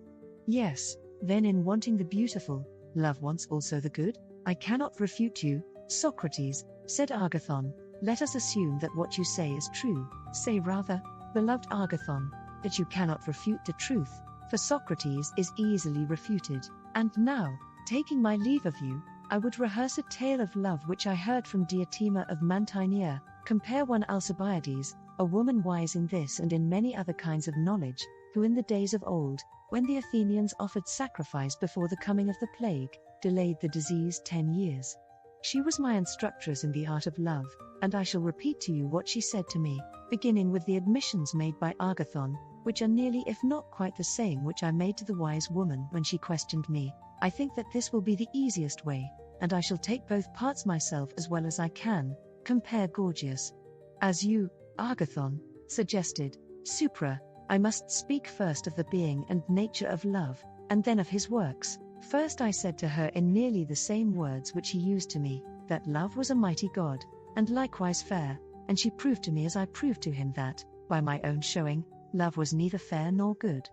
Yes, then in wanting the beautiful, love wants also the good? I cannot refute you, Socrates, said Agathon. Let us assume that what you say is true. Say rather, beloved Agathon, that you cannot refute the truth, for Socrates is easily refuted. And now, taking my leave of you, I would rehearse a tale of love which I heard from Diotima of Mantinea. Compare one Alcibiades, a woman wise in this and in many other kinds of knowledge, who in the days of old, when the Athenians offered sacrifice before the coming of the plague, delayed the disease 10 years. She was my instructress in the art of love, and I shall repeat to you what she said to me, beginning with the admissions made by Agathon, which are nearly if not quite the same which I made to the wise woman when she questioned me. I think that this will be the easiest way, and I shall take both parts myself as well as I can. Compare Gorgias. As you, Agathon, suggested, supra, I must speak first of the being and nature of love, and then of his works. First I said to her in nearly the same words which he used to me, that love was a mighty god, and likewise fair, and she proved to me as I proved to him that, by my own showing, love was neither fair nor good.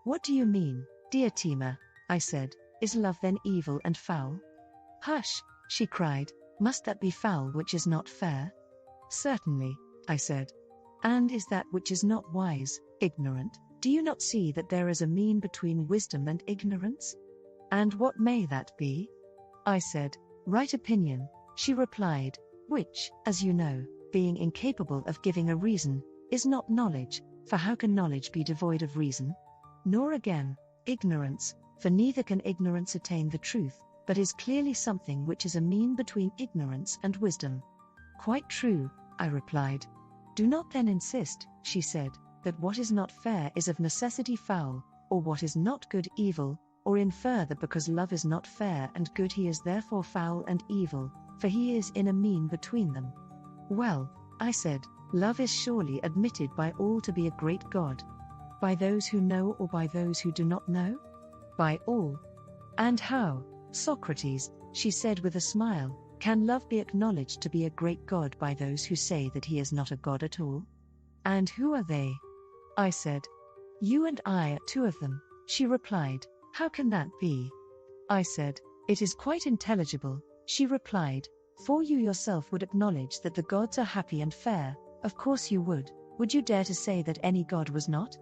What do you mean, Diotima? I said, is love then evil and foul? Hush, she cried, must that be foul which is not fair? Certainly, I said. And is that which is not wise, ignorant? Do you not see that there is a mean between wisdom and ignorance? And what may that be? I said, right opinion, she replied, which, as you know, being incapable of giving a reason, is not knowledge, for how can knowledge be devoid of reason? Nor again, ignorance, for neither can ignorance attain the truth, but is clearly something which is a mean between ignorance and wisdom. Quite true, I replied. Do not then insist, she said, that what is not fair is of necessity foul, or what is not good evil, or infer that because love is not fair and good he is therefore foul and evil, for he is in a mean between them. Well, I said, love is surely admitted by all to be a great god. By those who know or by those who do not know? By all. And how, Socrates, she said with a smile, can love be acknowledged to be a great god by those who say that he is not a god at all? And who are they? I said, you and I are two of them, she replied. How can that be? I said, it is quite intelligible, she replied, for you yourself would acknowledge that the gods are happy and fair. Of course you would. Would you dare to say that any god was not?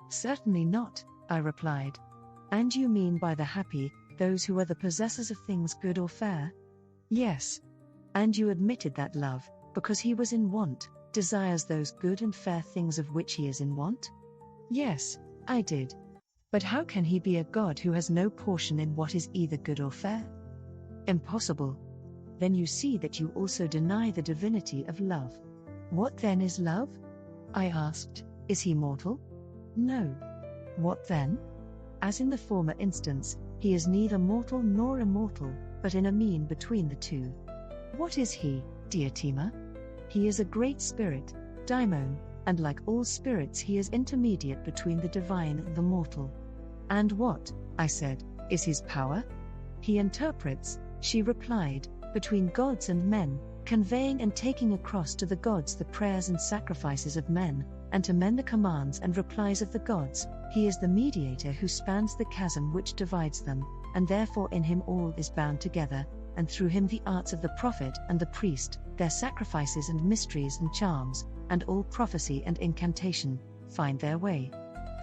Certainly not, I replied. And you mean by the happy, those who are the possessors of things good or fair? Yes. And you admitted that love, because he was in want, desires those good and fair things of which he is in want? Yes, I did. But how can he be a god who has no portion in what is either good or fair? Impossible. Then you see that you also deny the divinity of love. What then is love? I asked. Is he mortal? No. What then? As in the former instance, he is neither mortal nor immortal, but in a mean between the two. What is he, Diotima? He is a great spirit, daimon, and like all spirits he is intermediate between the divine and the mortal. And what, I said, is his power? He interprets, she replied, between gods and men, conveying and taking across to the gods the prayers and sacrifices of men, and to men the commands and replies of the gods. He is the mediator who spans the chasm which divides them, and therefore in him all is bound together, and through him the arts of the prophet and the priest, their sacrifices and mysteries and charms, and all prophecy and incantation, find their way.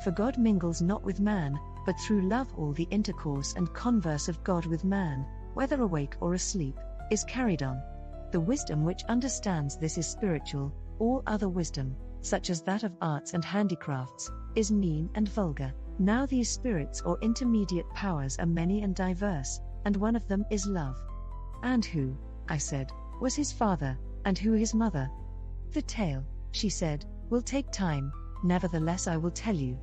For God mingles not with man, but through love all the intercourse and converse of God with man, whether awake or asleep, is carried on. The wisdom which understands this is spiritual. All other wisdom, such as that of arts and handicrafts, is mean and vulgar. Now these spirits or intermediate powers are many and diverse, and one of them is love. And who, I said, was his father, and who his mother? The tale, she said, will take time, nevertheless I will tell you.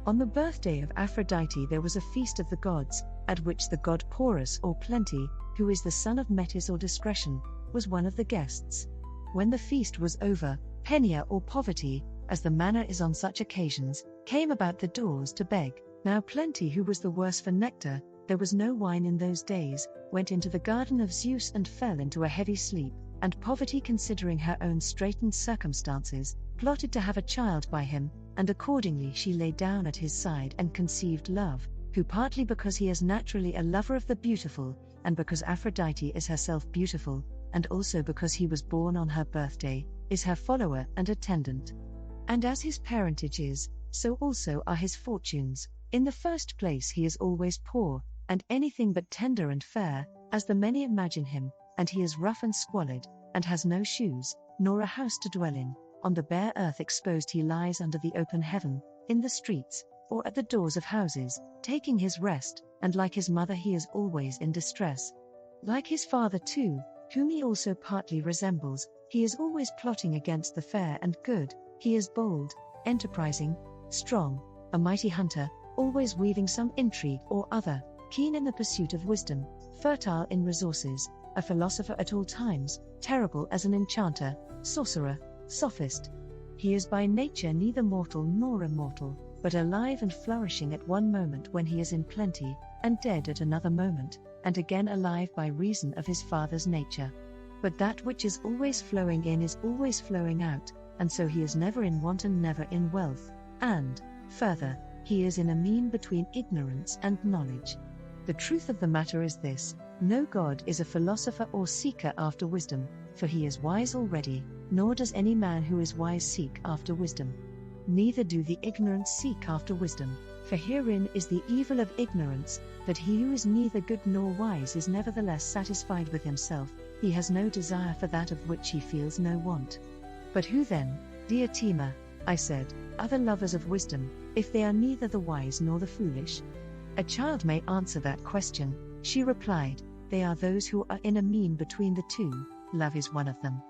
On the birthday of Aphrodite there was a feast of the gods, at which the god Porus or Plenty, who is the son of Metis or Discretion, was one of the guests. When the feast was over, Penia or poverty, as the manner is on such occasions, came about the doors to beg. Now Plenty, who was the worse for nectar, there was no wine in those days, went into the garden of Zeus and fell into a heavy sleep, and Poverty, considering her own straitened circumstances, plotted to have a child by him, and accordingly she lay down at his side and conceived Love, who partly because he is naturally a lover of the beautiful, and because Aphrodite is herself beautiful, and also because he was born on her birthday, is her follower and attendant. And as his parentage is, so also are his fortunes. In the first place he is always poor, and anything but tender and fair, as the many imagine him, and he is rough and squalid, and has no shoes, nor a house to dwell in. On the bare earth exposed he lies under the open heaven, in the streets, or at the doors of houses, taking his rest, and like his mother he is always in distress. Like his father too, whom he also partly resembles, he is always plotting against the fair and good. He is bold, enterprising, strong, a mighty hunter, always weaving some intrigue or other, keen in the pursuit of wisdom, fertile in resources, a philosopher at all times, terrible as an enchanter, sorcerer, sophist. He is by nature neither mortal nor immortal, but alive and flourishing at one moment when he is in plenty, and dead at another moment, and again alive by reason of his father's nature. But that which is always flowing in is always flowing out, and so he is never in want and never in wealth, and, further, he is in a mean between ignorance and knowledge. The truth of the matter is this: no god is a philosopher or seeker after wisdom, for he is wise already, nor does any man who is wise seek after wisdom. Neither do the ignorant seek after wisdom, for herein is the evil of ignorance, that he who is neither good nor wise is nevertheless satisfied with himself, he has no desire for that of which he feels no want. But who then, dear Tima, I said, are the lovers of wisdom, if they are neither the wise nor the foolish? A child may answer that question, she replied, they are those who are in a mean between the two. Love is one of them.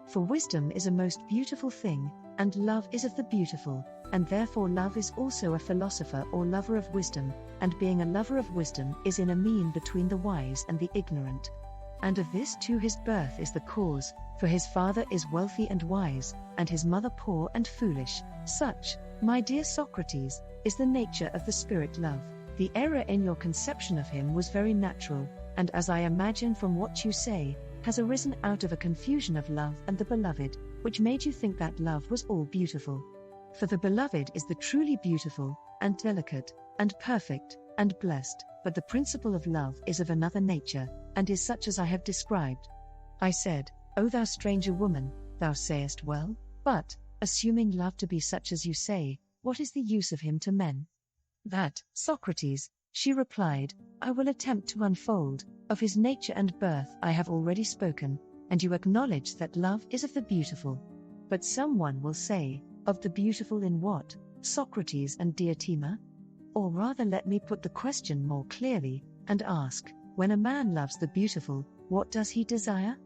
For wisdom is a most beautiful thing, and love is of the beautiful, and therefore love is also a philosopher or lover of wisdom, and being a lover of wisdom is in a mean between the wise and the ignorant. And of this too his birth is the cause, for his father is wealthy and wise, and his mother poor and foolish. Such, my dear Socrates, is the nature of the spirit love. The error in your conception of him was very natural, and as I imagine from what you say, has arisen out of a confusion of love and the beloved, which made you think that love was all beautiful. For the beloved is the truly beautiful, and delicate, and perfect, and blessed, but the principle of love is of another nature, and is such as I have described. I said, O thou stranger woman, thou sayest well, but, assuming love to be such as you say, what is the use of him to men? That, Socrates, she replied, I will attempt to unfold. Of his nature and birth I have already spoken, and you acknowledge that love is of the beautiful. But someone will say, of the beautiful in what, Socrates and Diotima? Or rather let me put the question more clearly, and ask, when a man loves the beautiful, what does he desire?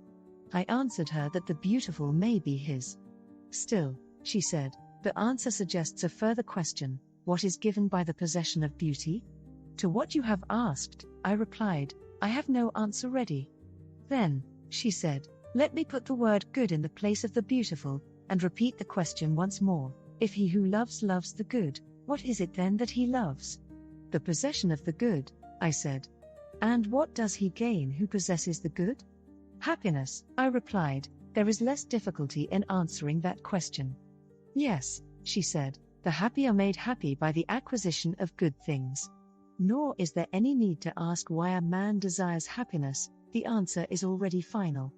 I answered her that the beautiful may be his. Still, she said, the answer suggests a further question, what is given by the possession of beauty? To what you have asked, I replied, I have no answer ready. Then, she said, let me put the word good in the place of the beautiful, and repeat the question once more. If he who loves loves the good, what is it then that he loves? The possession of the good, I said. And what does he gain who possesses the good? Happiness, I replied. There is less difficulty in answering that question. Yes, she said, the happy are made happy by the acquisition of good things. Nor is there any need to ask why a man desires happiness, the answer is already final.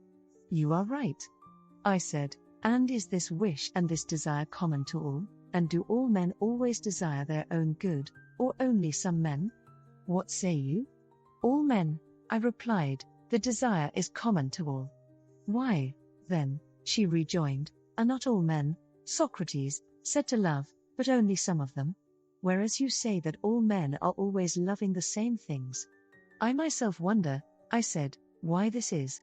You are right. I said, and is this wish and this desire common to all, and do all men always desire their own good, or only some men? What say you? All men, I replied, the desire is common to all. Why, then, she rejoined, are not all men, Socrates, said to love, but only some of them? Whereas you say that all men are always loving the same things. I myself wonder, I said, why this is.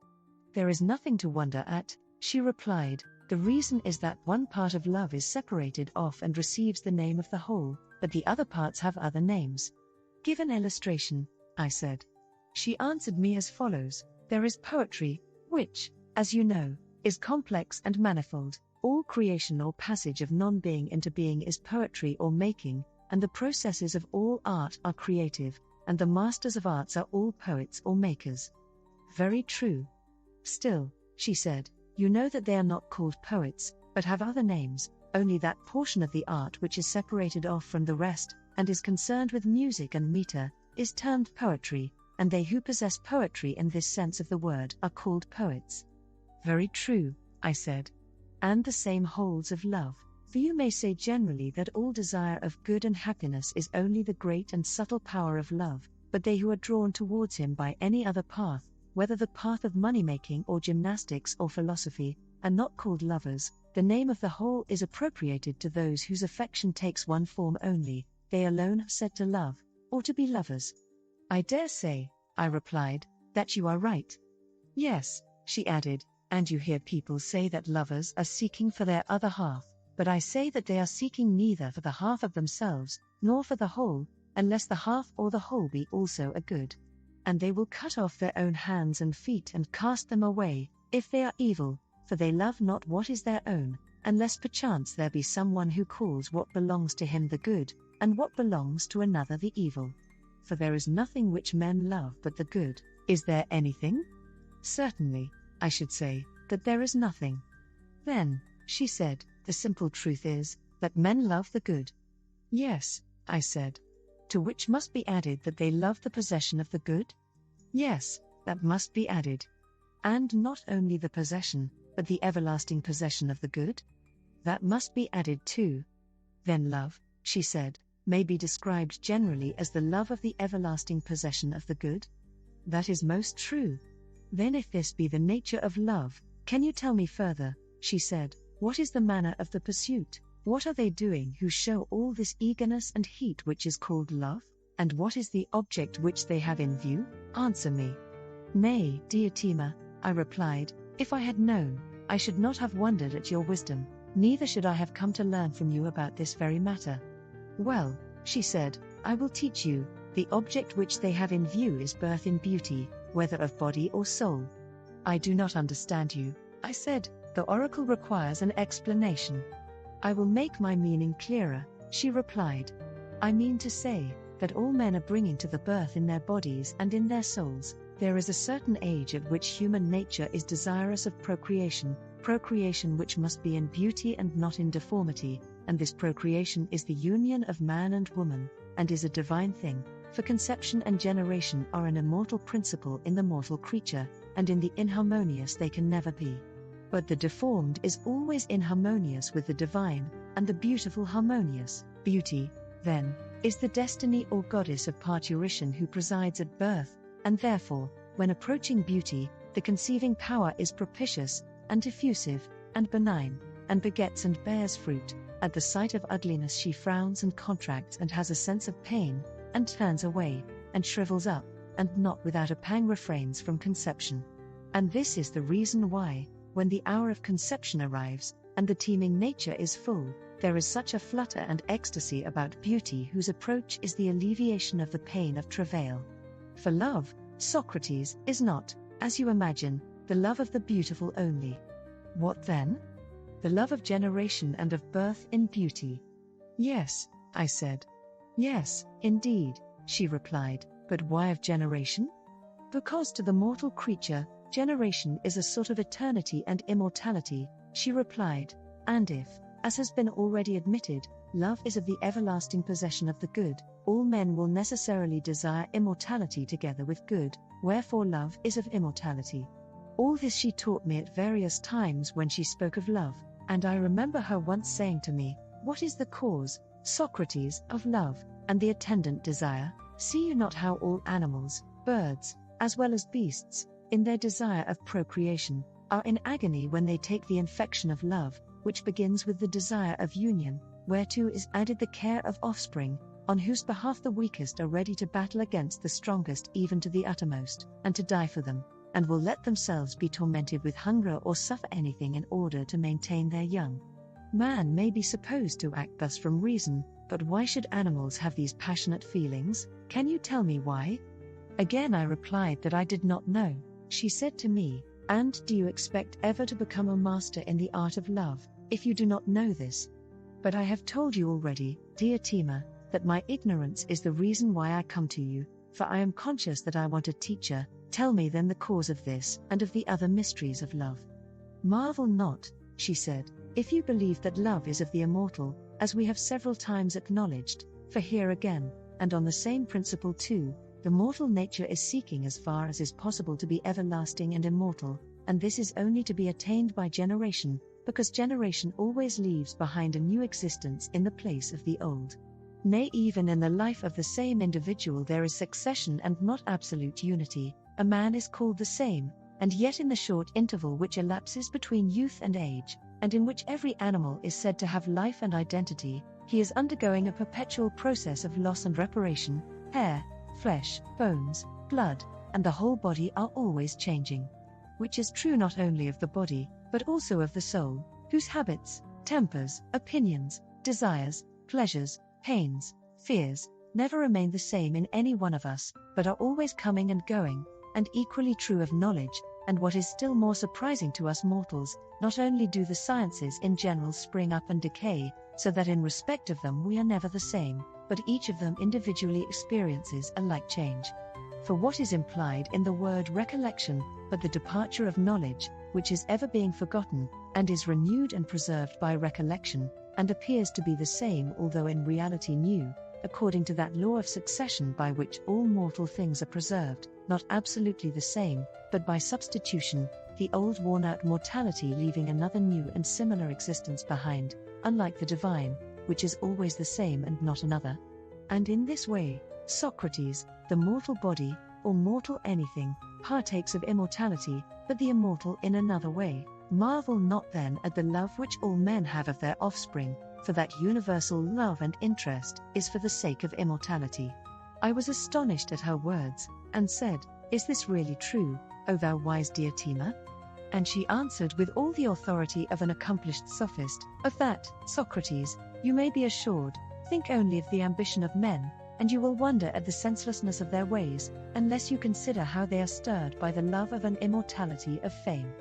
There is nothing to wonder at, she replied, the reason is that one part of love is separated off and receives the name of the whole, but the other parts have other names. Give an illustration, I said. She answered me as follows, there is poetry, which, as you know, is complex and manifold. All creation or passage of non-being into being is poetry or making, and the processes of all art are creative, and the masters of arts are all poets or makers. Very true. Still, she said, you know that they are not called poets, but have other names. Only that portion of the art which is separated off from the rest, and is concerned with music and meter, is termed poetry, and they who possess poetry in this sense of the word are called poets. Very true, I said. And the same holds of love, for you may say generally that all desire of good and happiness is only the great and subtle power of love, but they who are drawn towards him by any other path, whether the path of money-making or gymnastics or philosophy, are not called lovers. The name of the whole is appropriated to those whose affection takes one form only. They alone have said to love, or to be lovers. I dare say, I replied, that you are right. Yes, she added, and you hear people say that lovers are seeking for their other half, but I say that they are seeking neither for the half of themselves, nor for the whole, unless the half or the whole be also a good. And they will cut off their own hands and feet and cast them away, if they are evil, for they love not what is their own, unless perchance there be someone who calls what belongs to him the good, and what belongs to another the evil. For there is nothing which men love but the good. Is there anything? Certainly, I should say, that there is nothing. Then, she said, the simple truth is, that men love the good. Yes, I said. To which must be added that they love the possession of the good? Yes, that must be added. And not only the possession, but the everlasting possession of the good? That must be added too. Then love, she said, may be described generally as the love of the everlasting possession of the good? That is most true. Then if this be the nature of love, can you tell me further, she said, what is the manner of the pursuit? What are they doing who show all this eagerness and heat which is called love? And what is the object which they have in view? Answer me. Nay, Diotima, I replied, if I had known, I should not have wondered at your wisdom, neither should I have come to learn from you about this very matter. Well, she said, I will teach you. The object which they have in view is birth in beauty, whether of body or soul. I do not understand you, I said. The oracle requires an explanation. I will make my meaning clearer, she replied. I mean to say, that all men are bringing to the birth in their bodies and in their souls. There is a certain age at which human nature is desirous of procreation which must be in beauty and not in deformity, and this procreation is the union of man and woman, and is a divine thing, for conception and generation are an immortal principle in the mortal creature, and in the inharmonious they can never be. But the deformed is always inharmonious with the divine, and the beautiful harmonious. Beauty, then, is the destiny or goddess of parturition who presides at birth, and therefore, when approaching beauty, the conceiving power is propitious, and diffusive, and benign, and begets and bears fruit. At the sight of ugliness she frowns and contracts and has a sense of pain, and turns away, and shrivels up, and not without a pang refrains from conception. And this is the reason why, when the hour of conception arrives, and the teeming nature is full, there is such a flutter and ecstasy about beauty whose approach is the alleviation of the pain of travail. For love, Socrates, is not, as you imagine, the love of the beautiful only. What then? The love of generation and of birth in beauty. Yes, I said. Yes, indeed, she replied, but why of generation? Because to the mortal creature, generation is a sort of eternity and immortality, she replied, and if, as has been already admitted, love is of the everlasting possession of the good, all men will necessarily desire immortality together with good, wherefore love is of immortality. All this she taught me at various times when she spoke of love, and I remember her once saying to me, what is the cause, Socrates, of love, and the attendant desire? See you not how all animals, birds, as well as beasts, in their desire of procreation, are in agony when they take the infection of love, which begins with the desire of union, whereto is added the care of offspring, on whose behalf the weakest are ready to battle against the strongest even to the uttermost, and to die for them, and will let themselves be tormented with hunger or suffer anything in order to maintain their young. Man may be supposed to act thus from reason, but why should animals have these passionate feelings? Can you tell me why? Again I replied that I did not know. She said to me, and do you expect ever to become a master in the art of love, if you do not know this. But I have told you already, dear Tima, that my ignorance is the reason why I come to you, for I am conscious that I want a teacher. Tell me then the cause of this and of the other mysteries of love. Marvel not, she said, if you believe that love is of the immortal, as we have several times acknowledged, for here again, and on the same principle too, the mortal nature is seeking as far as is possible to be everlasting and immortal, and this is only to be attained by generation, because generation always leaves behind a new existence in the place of the old. Nay, even in the life of the same individual there is succession and not absolute unity. A man is called the same, and yet in the short interval which elapses between youth and age, and in which every animal is said to have life and identity, he is undergoing a perpetual process of loss and reparation. Hair, flesh, bones, blood, and the whole body are always changing. Which is true not only of the body, but also of the soul, whose habits, tempers, opinions, desires, pleasures, pains, fears, never remain the same in any one of us, but are always coming and going, and equally true of knowledge, and what is still more surprising to us mortals, not only do the sciences in general spring up and decay, so that in respect of them we are never the same, but each of them individually experiences a like change. For what is implied in the word recollection, but the departure of knowledge, which is ever being forgotten, and is renewed and preserved by recollection, and appears to be the same although in reality new, according to that law of succession by which all mortal things are preserved, not absolutely the same, but by substitution, the old worn-out mortality leaving another new and similar existence behind, unlike the divine, which is always the same and not another. And in this way, Socrates, the mortal body, or mortal anything, partakes of immortality, but the immortal in another way. Marvel not then at the love which all men have of their offspring, for that universal love and interest is for the sake of immortality. I was astonished at her words, and said, Is this really true, O thou wise dear Tima? And she answered with all the authority of an accomplished sophist, Of that, Socrates, you may be assured. Think only of the ambition of men, and you will wonder at the senselessness of their ways, unless you consider how they are stirred by the love of an immortality of fame.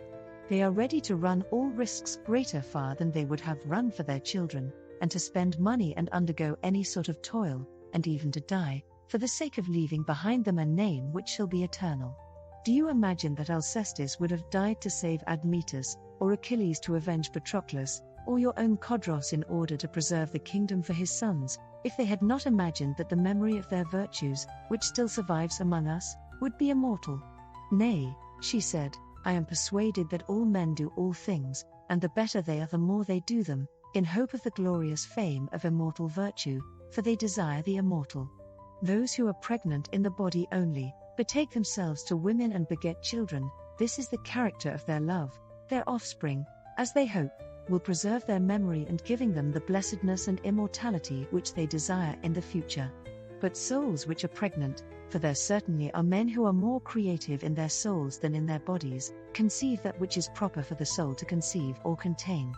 They are ready to run all risks greater far than they would have run for their children, and to spend money and undergo any sort of toil, and even to die, for the sake of leaving behind them a name which shall be eternal. Do you imagine that Alcestis would have died to save Admetus, or Achilles to avenge Patroclus, or your own Codros in order to preserve the kingdom for his sons, if they had not imagined that the memory of their virtues, which still survives among us, would be immortal? Nay, she said, I am persuaded that all men do all things, and the better they are the more they do them, in hope of the glorious fame of immortal virtue, for they desire the immortal. Those who are pregnant in the body only, betake themselves to women and beget children. This is the character of their love. Their offspring, as they hope, will preserve their memory and giving them the blessedness and immortality which they desire in the future. But souls which are pregnant, for there certainly are men who are more creative in their souls than in their bodies, conceive that which is proper for the soul to conceive or contain.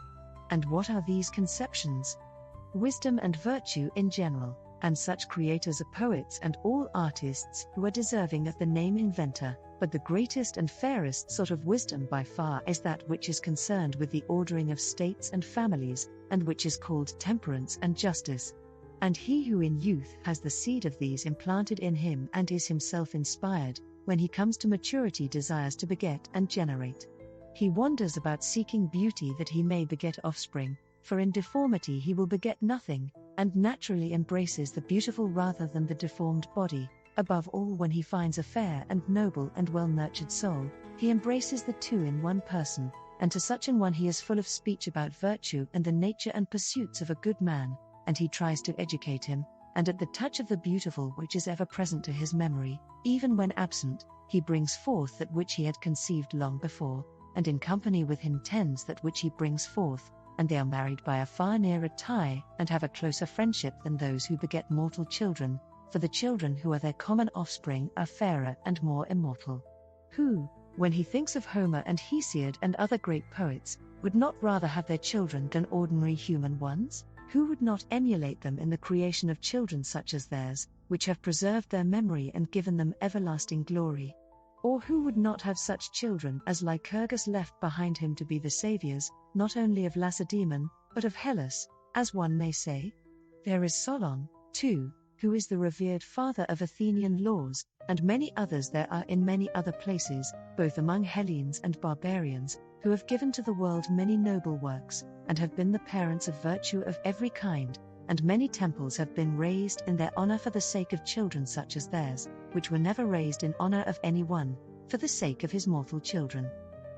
And what are these conceptions? Wisdom and virtue in general, and such creators are poets and all artists who are deserving of the name inventor. But the greatest and fairest sort of wisdom by far is that which is concerned with the ordering of states and families, and which is called temperance and justice. And he who in youth has the seed of these implanted in him and is himself inspired, when he comes to maturity desires to beget and generate. He wanders about seeking beauty that he may beget offspring, for in deformity he will beget nothing, and naturally embraces the beautiful rather than the deformed body. Above all, when he finds a fair and noble and well-nurtured soul, he embraces the two in one person, and to such an one he is full of speech about virtue and the nature and pursuits of a good man, and he tries to educate him, and at the touch of the beautiful which is ever present to his memory, even when absent, he brings forth that which he had conceived long before, and in company with him tends that which he brings forth, and they are married by a far nearer tie, and have a closer friendship than those who beget mortal children, for the children who are their common offspring are fairer and more immortal. Who, when he thinks of Homer and Hesiod and other great poets, would not rather have their children than ordinary human ones? Who would not emulate them in the creation of children such as theirs, which have preserved their memory and given them everlasting glory? Or who would not have such children as Lycurgus left behind him to be the saviors, not only of Lacedaemon, but of Hellas, as one may say? There is Solon, too, who is the revered father of Athenian laws, and many others there are in many other places, both among Hellenes and barbarians, who have given to the world many noble works, and have been the parents of virtue of every kind, and many temples have been raised in their honor for the sake of children such as theirs, which were never raised in honor of any one, for the sake of his mortal children.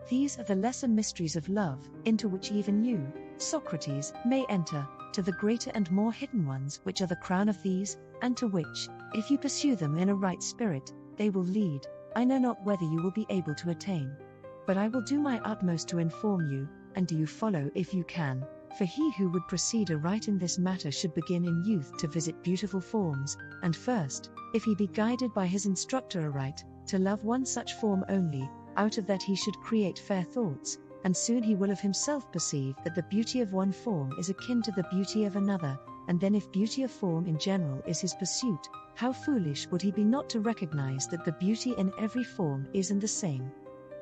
These are the lesser mysteries of love, into which even you, Socrates, may enter, to the greater and more hidden ones which are the crown of these, and to which, if you pursue them in a right spirit, they will lead. I know not whether you will be able to attain. But I will do my utmost to inform you, and do you follow if you can. For he who would proceed aright in this matter should begin in youth to visit beautiful forms, and first, if he be guided by his instructor aright, to love one such form only, out of that he should create fair thoughts, and soon he will of himself perceive that the beauty of one form is akin to the beauty of another, and then if beauty of form in general is his pursuit, how foolish would he be not to recognize that the beauty in every form is in the same.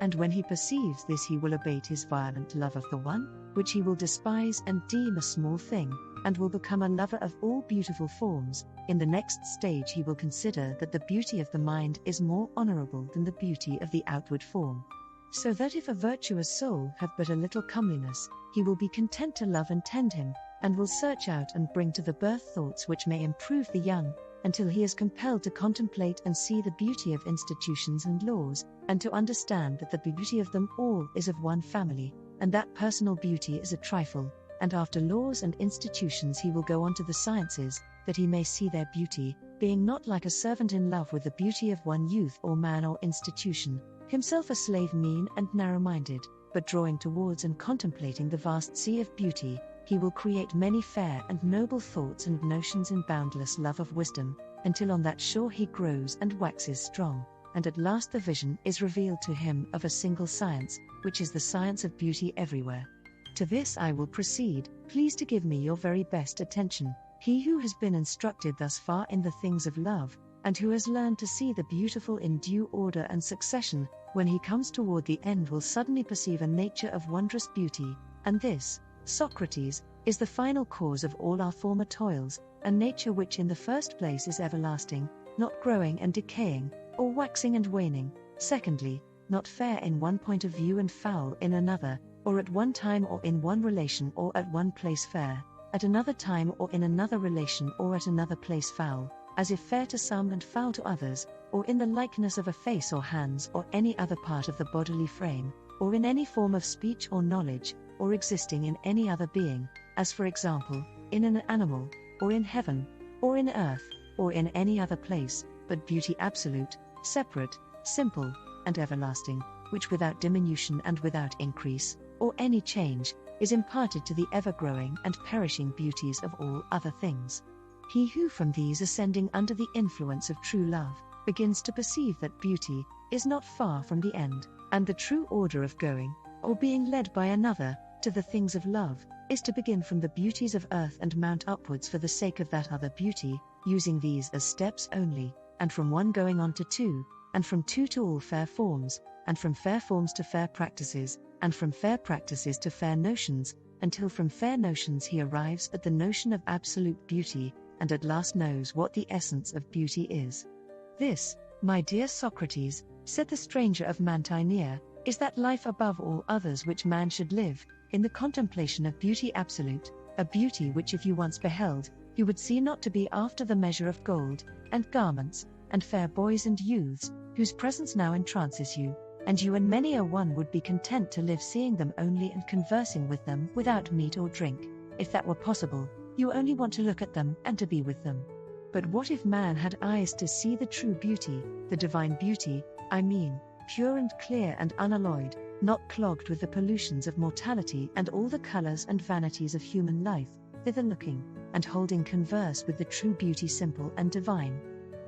And when he perceives this he will abate his violent love of the one, which he will despise and deem a small thing, and will become a lover of all beautiful forms. In the next stage he will consider that the beauty of the mind is more honorable than the beauty of the outward form. So that if a virtuous soul have but a little comeliness, he will be content to love and tend him, and will search out and bring to the birth thoughts which may improve the young, until he is compelled to contemplate and see the beauty of institutions and laws, and to understand that the beauty of them all is of one family, and that personal beauty is a trifle, and after laws and institutions he will go on to the sciences, that he may see their beauty, being not like a servant in love with the beauty of one youth or man or institution, himself a slave mean and narrow-minded, but drawing towards and contemplating the vast sea of beauty, he will create many fair and noble thoughts and notions in boundless love of wisdom, until on that shore he grows and waxes strong, and at last the vision is revealed to him of a single science, which is the science of beauty everywhere. To this I will proceed, please to give me your very best attention. He who has been instructed thus far in the things of love, and who has learned to see the beautiful in due order and succession, when he comes toward the end will suddenly perceive a nature of wondrous beauty, and this, Socrates, is the final cause of all our former toils, a nature which in the first place is everlasting, not growing and decaying, or waxing and waning, secondly, not fair in one point of view and foul in another, or at one time or in one relation or at one place fair, at another time or in another relation or at another place foul, as if fair to some and foul to others, or in the likeness of a face or hands or any other part of the bodily frame, or in any form of speech or knowledge, or existing in any other being, as for example, in an animal, or in heaven, or in earth, or in any other place, but beauty absolute, separate, simple, and everlasting, which without diminution and without increase, or any change, is imparted to the ever-growing and perishing beauties of all other things. He who from these ascending under the influence of true love, begins to perceive that beauty is not far from the end, and the true order of going, or being led by another, to the things of love, is to begin from the beauties of earth and mount upwards for the sake of that other beauty, using these as steps only, and from one going on to two, and from two to all fair forms, and from fair forms to fair practices, and from fair practices to fair notions, until from fair notions he arrives at the notion of absolute beauty, and at last knows what the essence of beauty is. This, my dear Socrates, said the stranger of Mantinea, is that life above all others which man should live, in the contemplation of beauty absolute, a beauty which if you once beheld, you would see not to be after the measure of gold, and garments, and fair boys and youths, whose presence now entrances you, and you and many a one would be content to live seeing them only and conversing with them without meat or drink, if that were possible. You only want to look at them and to be with them. But what if man had eyes to see the true beauty, the divine beauty, I mean, pure and clear and unalloyed, not clogged with the pollutions of mortality and all the colors and vanities of human life, thither looking, and holding converse with the true beauty simple and divine.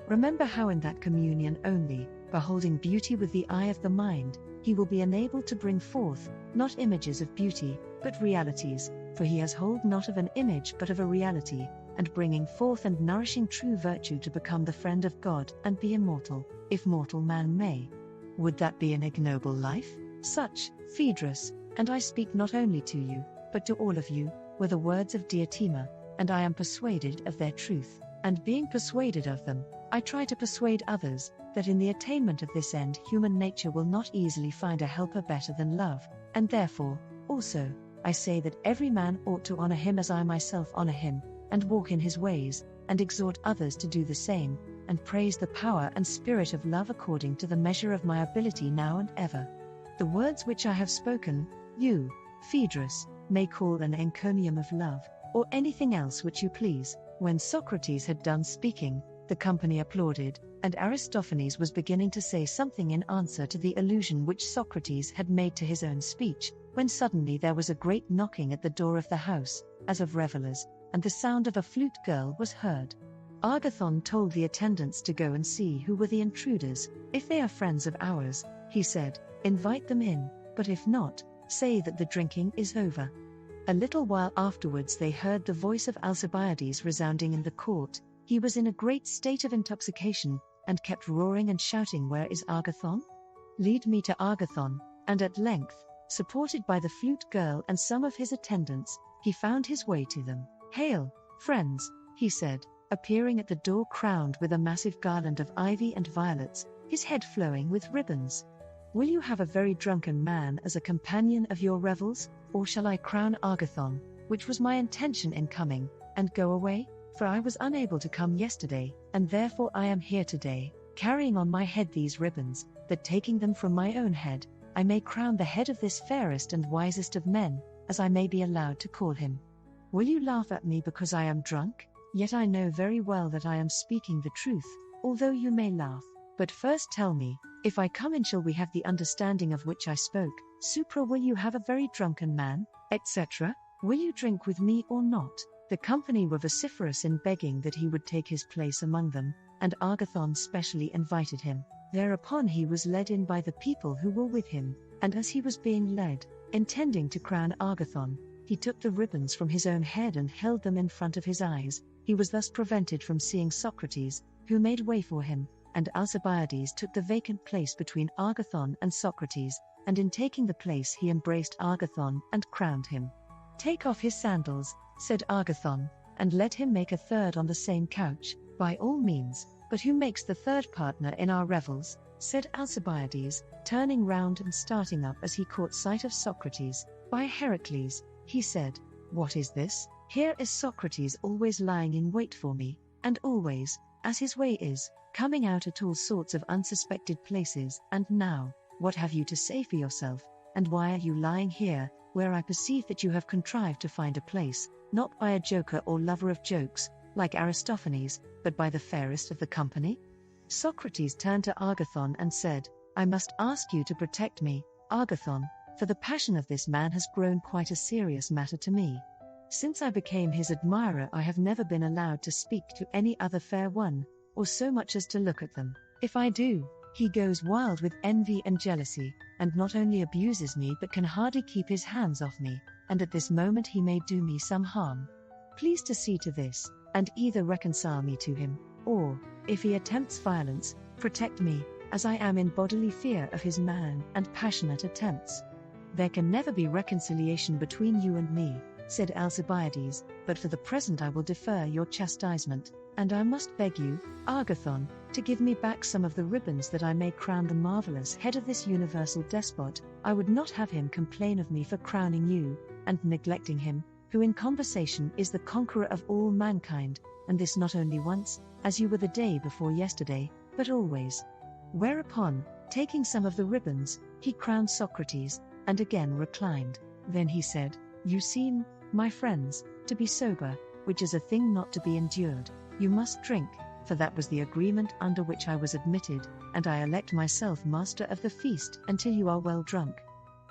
Remember how in that communion only, beholding beauty with the eye of the mind, he will be enabled to bring forth, not images of beauty, but realities, for he has hold not of an image but of a reality, and bringing forth and nourishing true virtue to become the friend of God and be immortal, if mortal man may. Would that be an ignoble life? Such, Phaedrus, and I speak not only to you, but to all of you, were the words of Diotima, and I am persuaded of their truth, and being persuaded of them, I try to persuade others, that in the attainment of this end human nature will not easily find a helper better than love, and therefore, also, I say that every man ought to honor him as I myself honor him, and walk in his ways, and exhort others to do the same, and praise the power and spirit of love according to the measure of my ability now and ever. The words which I have spoken, you, Phaedrus, may call an encomium of love, or anything else which you please. When Socrates had done speaking, the company applauded, and Aristophanes was beginning to say something in answer to the allusion which Socrates had made to his own speech, when suddenly there was a great knocking at the door of the house, as of revelers, and the sound of a flute girl was heard. Agathon told the attendants to go and see who were the intruders. If they are friends of ours, he said, invite them in, but if not, say that the drinking is over. A little while afterwards they heard the voice of Alcibiades resounding in the court. He was in a great state of intoxication, and kept roaring and shouting, "Where is Agathon? Lead me to Agathon," and at length, supported by the flute girl and some of his attendants, he found his way to them. "Hail, friends," he said, appearing at the door crowned with a massive garland of ivy and violets, his head flowing with ribbons. "Will you have a very drunken man as a companion of your revels, or shall I crown Agathon, which was my intention in coming, and go away? For I was unable to come yesterday, and therefore I am here today, carrying on my head these ribbons, that taking them from my own head, I may crown the head of this fairest and wisest of men, as I may be allowed to call him. Will you laugh at me because I am drunk? Yet I know very well that I am speaking the truth, although you may laugh. But first tell me, if I come in, shall we have the understanding of which I spoke? Supra, will you have a very drunken man, etc.? Will you drink with me or not?" The company were vociferous in begging that he would take his place among them, and Agathon specially invited him. Thereupon he was led in by the people who were with him, and as he was being led, intending to crown Agathon, he took the ribbons from his own head and held them in front of his eyes. He was thus prevented from seeing Socrates, who made way for him, and Alcibiades took the vacant place between Agathon and Socrates, and in taking the place he embraced Agathon and crowned him. "Take off his sandals," said Agathon, "and let him make a third on the same couch." "By all means, but who makes the third partner in our revels?" said Alcibiades, turning round and starting up as he caught sight of Socrates. "By Heracles," he said. "What is this? Here is Socrates always lying in wait for me, and always, as his way is, coming out at all sorts of unsuspected places. And now, what have you to say for yourself, and why are you lying here, where I perceive that you have contrived to find a place, not by a joker or lover of jokes, like Aristophanes, but by the fairest of the company?" Socrates turned to Agathon and said, "I must ask you to protect me, Agathon, for the passion of this man has grown quite a serious matter to me. Since I became his admirer, I have never been allowed to speak to any other fair one, or so much as to look at them. If I do, he goes wild with envy and jealousy, and not only abuses me but can hardly keep his hands off me, and at this moment he may do me some harm. Please to see to this, and either reconcile me to him, or, if he attempts violence, protect me, as I am in bodily fear of his mad and passionate attempts." "There can never be reconciliation between you and me," said Alcibiades, "but for the present I will defer your chastisement, and I must beg you, Agathon, to give me back some of the ribbons that I may crown the marvelous head of this universal despot. I would not have him complain of me for crowning you, and neglecting him, who in conversation is the conqueror of all mankind, and this not only once, as you were the day before yesterday, but always." Whereupon, taking some of the ribbons, he crowned Socrates, and again reclined. Then he said, "You seem, my friends, to be sober, which is a thing not to be endured. You must drink, for that was the agreement under which I was admitted, and I elect myself master of the feast until you are well drunk.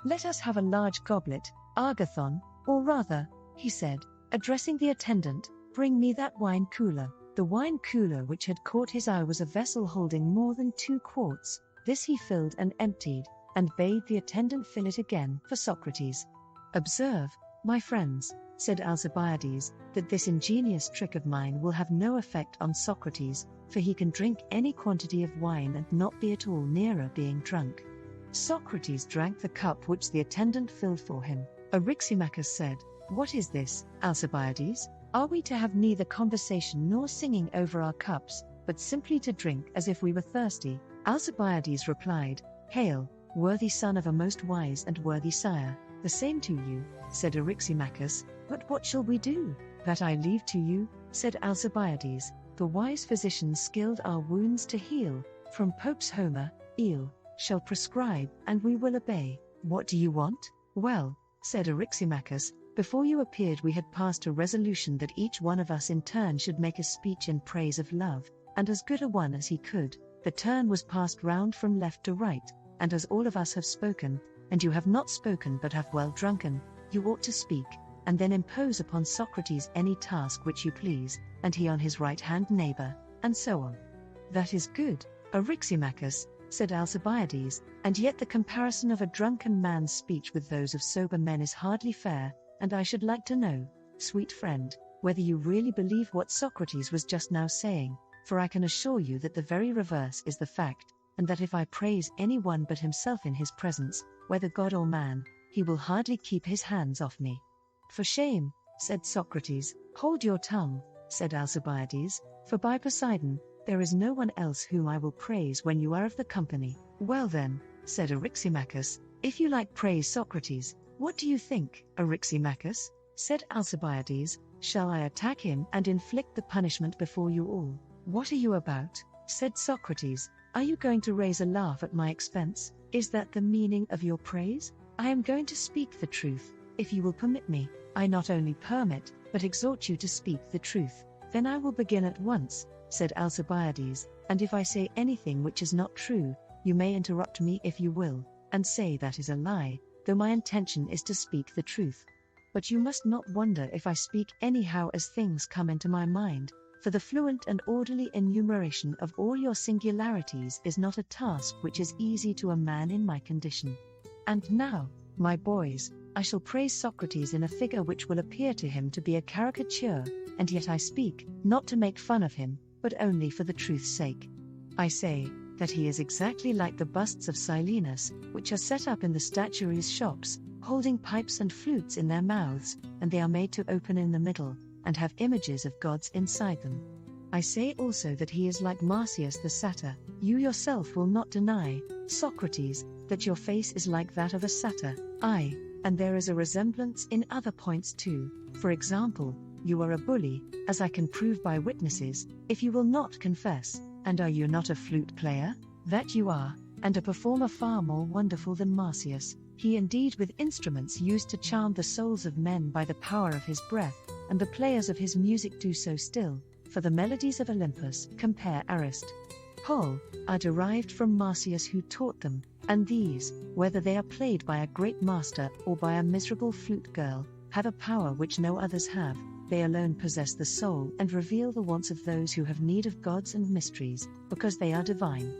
Let us have a large goblet, Agathon, or rather," he said, addressing the attendant, "bring me that wine cooler." The wine cooler which had caught his eye was a vessel holding more than 2 quarts. This he filled and emptied, and bade the attendant fill it again for Socrates. "Observe, my friends, said Alcibiades, that this ingenious trick of mine will have no effect on Socrates, for he can drink any quantity of wine and not be at all nearer being drunk. Socrates drank the cup which the attendant filled for him. Eryximachus said, "What is this, Alcibiades? Are we to have neither conversation nor singing over our cups, but simply to drink as if we were thirsty?" Alcibiades replied, "Hail, worthy son of a most wise and worthy sire." "The same to you," said Eryximachus, "but what shall we do?" "That I leave to you," said Alcibiades. "The wise physicians skilled our wounds to heal, from Pope's Homer, Eel, shall prescribe, and we will obey." "What do you want?" "Well," said Eryximachus, "before you appeared we had passed a resolution that each one of us in turn should make a speech in praise of love, and as good a one as he could. The turn was passed round from left to right, and as all of us have spoken, and you have not spoken but have well drunken, you ought to speak, and then impose upon Socrates any task which you please, and he on his right-hand neighbor, and so on." "That is good, Eryximachus," said Alcibiades, "and yet the comparison of a drunken man's speech with those of sober men is hardly fair, and I should like to know, sweet friend, whether you really believe what Socrates was just now saying, for I can assure you that the very reverse is the fact, and that if I praise any one but himself in his presence, whether God or man, he will hardly keep his hands off me." "For shame," said Socrates. "Hold your tongue," said Alcibiades, "for by Poseidon, there is no one else whom I will praise when you are of the company." "Well then," said Eryximachus, "if you like praise Socrates, what do you think, Eryximachus?" Said Alcibiades, "Shall I attack him and inflict the punishment before you all?" "What are you about?" said Socrates. "Are you going to raise a laugh at my expense? Is that the meaning of your praise? I am going to speak the truth, if you will permit me. I not only permit, but exhort you to speak the truth." "Then I will begin at once," said Alcibiades, "and if I say anything which is not true, you may interrupt me if you will, and say that is a lie, though my intention is to speak the truth. But you must not wonder if I speak anyhow as things come into my mind, for the fluent and orderly enumeration of all your singularities is not a task which is easy to a man in my condition. And now, my boys, I shall praise Socrates in a figure which will appear to him to be a caricature, and yet I speak, not to make fun of him, but only for the truth's sake. I say, that he is exactly like the busts of Silenus, which are set up in the statuaries' shops, holding pipes and flutes in their mouths, and they are made to open in the middle, and have images of gods inside them. I say also that he is like Marsyas the satyr. You yourself will not deny, Socrates, that your face is like that of a satyr. Aye, and there is a resemblance in other points too. For example, you are a bully, as I can prove by witnesses, if you will not confess. And are you not a flute player? That you are, and a performer far more wonderful than Marsyas. He indeed with instruments used to charm the souls of men by the power of his breath, and the players of his music do so still, for the melodies of Olympus, compare Arist. Paul, are derived from Marsyas who taught them, and these, whether they are played by a great master or by a miserable flute girl, have a power which no others have. They alone possess the soul and reveal the wants of those who have need of gods and mysteries, because they are divine.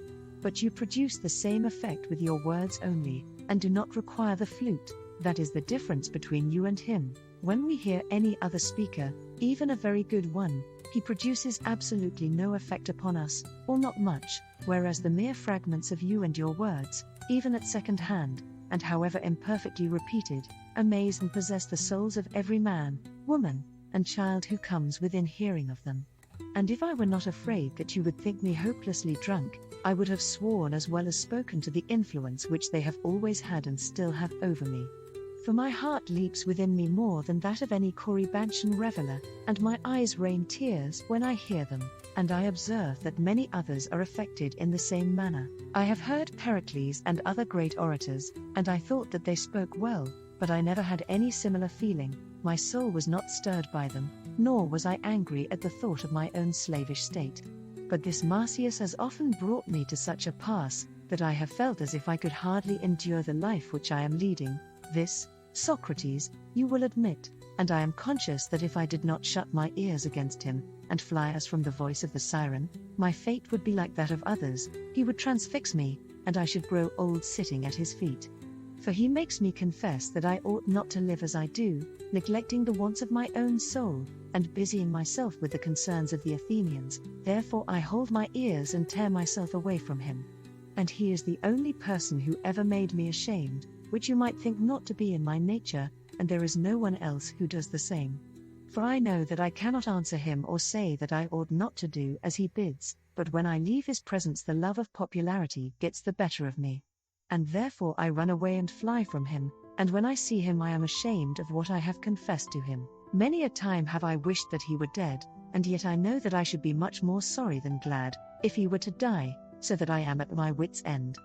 But you produce the same effect with your words only, and do not require the flute. That is the difference between you and him. When we hear any other speaker, even a very good one, he produces absolutely no effect upon us, or not much, whereas the mere fragments of you and your words, even at second hand, and however imperfectly repeated, amaze and possess the souls of every man, woman, and child who comes within hearing of them. And if I were not afraid that you would think me hopelessly drunk, I would have sworn as well as spoken to the influence which they have always had and still have over me. For my heart leaps within me more than that of any Corybantian reveller, and my eyes rain tears when I hear them, and I observe that many others are affected in the same manner. I have heard Pericles and other great orators, and I thought that they spoke well, but I never had any similar feeling. My soul was not stirred by them, nor was I angry at the thought of my own slavish state. But this Marsyas has often brought me to such a pass, that I have felt as if I could hardly endure the life which I am leading. This, Socrates, you will admit, and I am conscious that if I did not shut my ears against him, and fly as from the voice of the siren, my fate would be like that of others. He would transfix me, and I should grow old sitting at his feet. For he makes me confess that I ought not to live as I do, neglecting the wants of my own soul, and busying myself with the concerns of the Athenians. Therefore I hold my ears and tear myself away from him. And he is the only person who ever made me ashamed, which you might think not to be in my nature, and there is no one else who does the same. For I know that I cannot answer him or say that I ought not to do as he bids, but when I leave his presence the love of popularity gets the better of me. And therefore I run away and fly from him, and when I see him I am ashamed of what I have confessed to him. Many a time have I wished that he were dead, and yet I know that I should be much more sorry than glad, if he were to die, so that I am at my wit's end.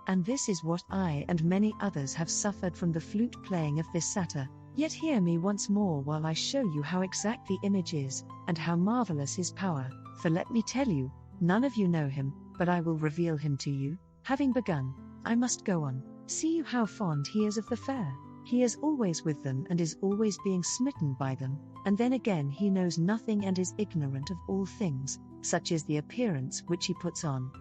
And this is what I and many others have suffered from the flute playing of this satyr. Yet hear me once more while I show you how exact the image is, and how marvelous his power. For let me tell you, none of you know him, but I will reveal him to you. Having begun, I must go on. See you how fond he is of the fair. He is always with them and is always being smitten by them, and then again he knows nothing and is ignorant of all things, such is the appearance which he puts on.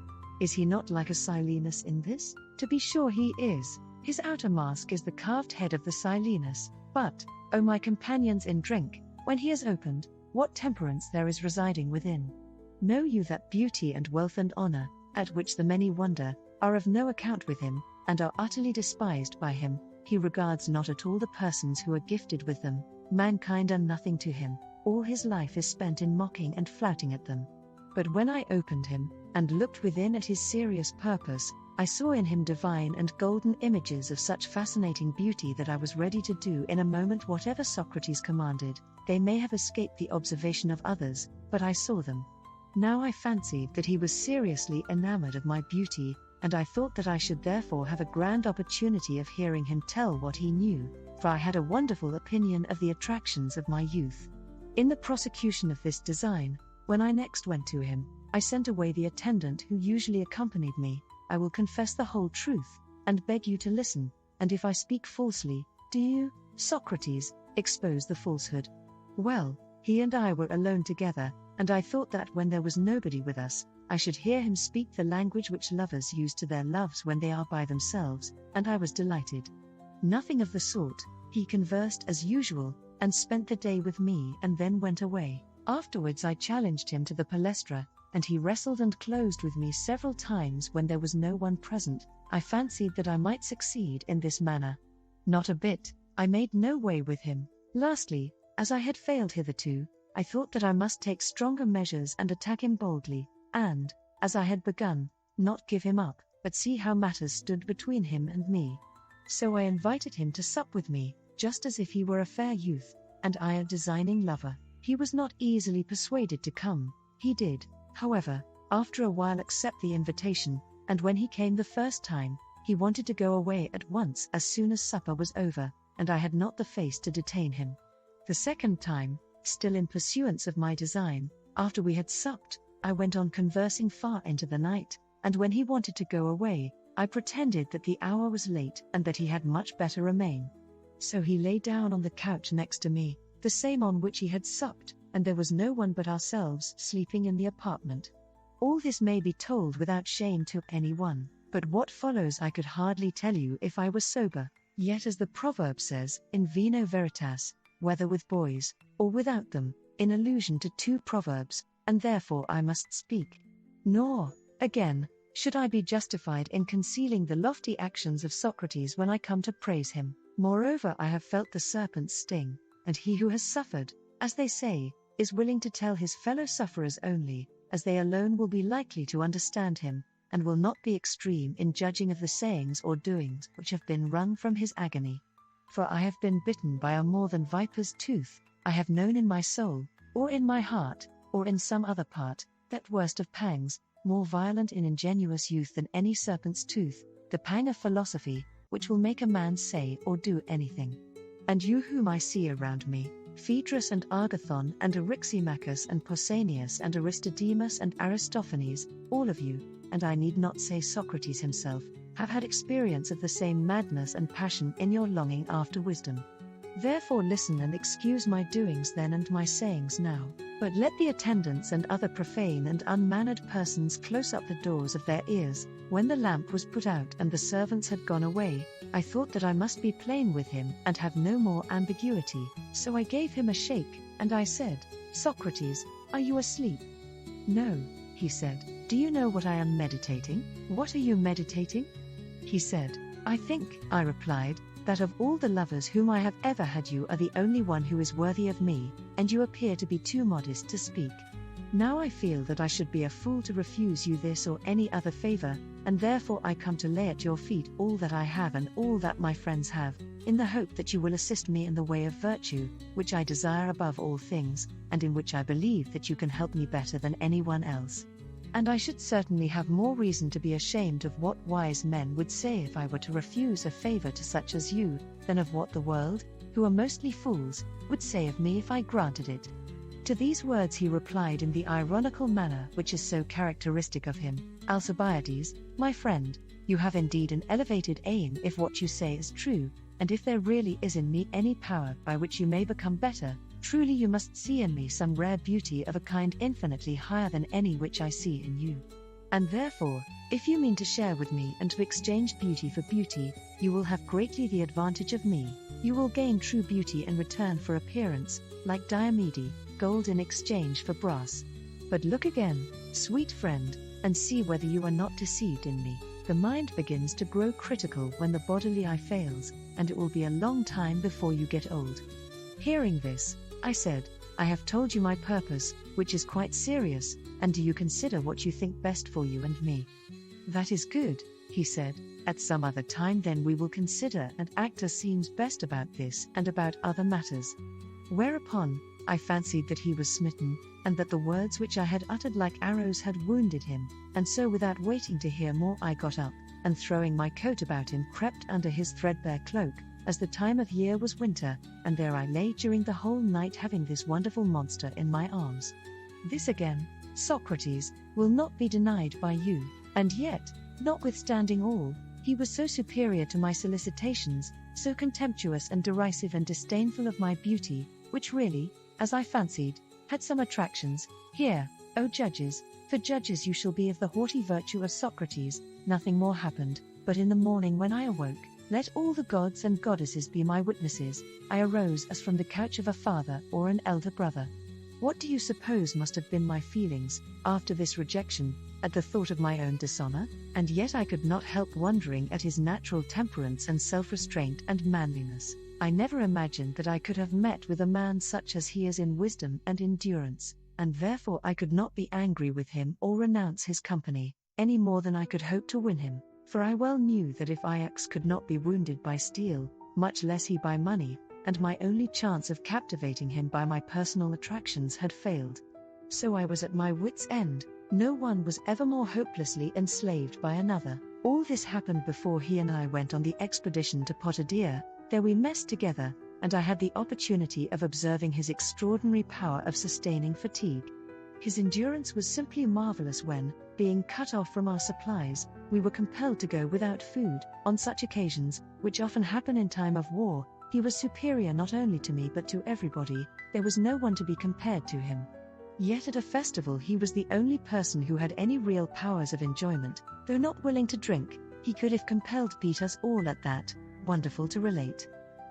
Is he not like a Silenus in this? To be sure he is. His outer mask is the carved head of the Silenus, but, O my companions in drink, when he is opened, what temperance there is residing within. Know you that beauty and wealth and honor, at which the many wonder, are of no account with him, and are utterly despised by him. He regards not at all the persons who are gifted with them. Mankind are nothing to him. All his life is spent in mocking and flouting at them. But when I opened him, and looked within at his serious purpose, I saw in him divine and golden images of such fascinating beauty that I was ready to do in a moment whatever Socrates commanded. They may have escaped the observation of others, but I saw them. Now I fancied that he was seriously enamored of my beauty, and I thought that I should therefore have a grand opportunity of hearing him tell what he knew, for I had a wonderful opinion of the attractions of my youth. In the prosecution of this design, when I next went to him, I sent away the attendant who usually accompanied me. I will confess the whole truth, and beg you to listen, and if I speak falsely, do you, Socrates, expose the falsehood. Well, he and I were alone together, and I thought that when there was nobody with us, I should hear him speak the language which lovers use to their loves when they are by themselves, and I was delighted. Nothing of the sort. He conversed as usual, and spent the day with me and then went away. Afterwards I challenged him to the palestra, and he wrestled and closed with me several times when there was no one present. I fancied that I might succeed in this manner. Not a bit. I made no way with him. Lastly, as I had failed hitherto, I thought that I must take stronger measures and attack him boldly, and, as I had begun, not give him up, but see how matters stood between him and me. So I invited him to sup with me, just as if he were a fair youth, and I a designing lover. He was not easily persuaded to come. He did, however, after a while accept the invitation, and when he came the first time, he wanted to go away at once as soon as supper was over, and I had not the face to detain him. The second time, still in pursuance of my design, after we had supped, I went on conversing far into the night, and when he wanted to go away, I pretended that the hour was late and that he had much better remain. So he lay down on the couch next to me, the same on which he had supped, and there was no one but ourselves sleeping in the apartment. All this may be told without shame to anyone, but what follows I could hardly tell you if I were sober. Yet as the proverb says, in vino veritas, whether with boys, or without them, in allusion to two proverbs, and therefore I must speak. Nor, again, should I be justified in concealing the lofty actions of Socrates when I come to praise him. Moreover, I have felt the serpent's sting, and he who has suffered, as they say, is willing to tell his fellow sufferers only, as they alone will be likely to understand him, and will not be extreme in judging of the sayings or doings which have been wrung from his agony. For I have been bitten by a more than viper's tooth. I have known in my soul, or in my heart, or in some other part, that worst of pangs, more violent in ingenuous youth than any serpent's tooth, the pang of philosophy, which will make a man say or do anything. And you whom I see around me, Phaedrus and Agathon and Eryximachus and Pausanias and Aristodemus and Aristophanes, all of you, and I need not say Socrates himself, have had experience of the same madness and passion in your longing after wisdom. Therefore listen and excuse my doings then and my sayings now, but let the attendants and other profane and unmannered persons close up the doors of their ears. When the lamp was put out and the servants had gone away, I thought that I must be plain with him and have no more ambiguity, so I gave him a shake, and I said, "Socrates, are you asleep?" "No," he said. "Do you know what I am meditating?" "What are you meditating?" he said. "I think," I replied, "that of all the lovers whom I have ever had, you are the only one who is worthy of me, and you appear to be too modest to speak. Now I feel that I should be a fool to refuse you this or any other favor, and therefore I come to lay at your feet all that I have and all that my friends have, in the hope that you will assist me in the way of virtue, which I desire above all things, and in which I believe that you can help me better than anyone else. And I should certainly have more reason to be ashamed of what wise men would say if I were to refuse a favor to such as you, than of what the world, who are mostly fools, would say of me if I granted it." To these words he replied in the ironical manner which is so characteristic of him, "Alcibiades, my friend, you have indeed an elevated aim if what you say is true, and if there really is in me any power by which you may become better, truly you must see in me some rare beauty of a kind infinitely higher than any which I see in you. And therefore, if you mean to share with me and to exchange beauty for beauty, you will have greatly the advantage of me. You will gain true beauty in return for appearance, like Diomede, gold in exchange for brass. But look again, sweet friend, and see whether you are not deceived in me. The mind begins to grow critical when the bodily eye fails, and it will be a long time before you get old." Hearing this, I said, "I have told you my purpose, which is quite serious, and do you consider what you think best for you and me?" "That is good," he said. "At some other time then we will consider and act as seems best about this and about other matters." Whereupon, I fancied that he was smitten, and that the words which I had uttered like arrows had wounded him, and so without waiting to hear more I got up, and throwing my coat about him crept under his threadbare cloak, as the time of year was winter, and there I lay during the whole night having this wonderful monster in my arms. This again, Socrates, will not be denied by you, and yet, notwithstanding all, he was so superior to my solicitations, so contemptuous and derisive and disdainful of my beauty, which really, as I fancied, had some attractions. Here, O judges, for judges you shall be of the haughty virtue of Socrates. Nothing more happened, but in the morning when I awoke, let all the gods and goddesses be my witnesses, I arose as from the couch of a father or an elder brother. What do you suppose must have been my feelings, after this rejection, at the thought of my own dishonor? And yet I could not help wondering at his natural temperance and self-restraint and manliness. I never imagined that I could have met with a man such as he is in wisdom and endurance, and therefore I could not be angry with him or renounce his company, any more than I could hope to win him, for I well knew that if Ajax could not be wounded by steel, much less he by money, and my only chance of captivating him by my personal attractions had failed. So I was at my wits' end. No one was ever more hopelessly enslaved by another. All this happened before he and I went on the expedition to Potidaea. There we messed together, and I had the opportunity of observing his extraordinary power of sustaining fatigue. His endurance was simply marvelous when, being cut off from our supplies, we were compelled to go without food. On such occasions, which often happen in time of war, he was superior not only to me but to everybody. There was no one to be compared to him. Yet at a festival he was the only person who had any real powers of enjoyment. Though not willing to drink, he could if compelled beat us all at that. Wonderful to relate.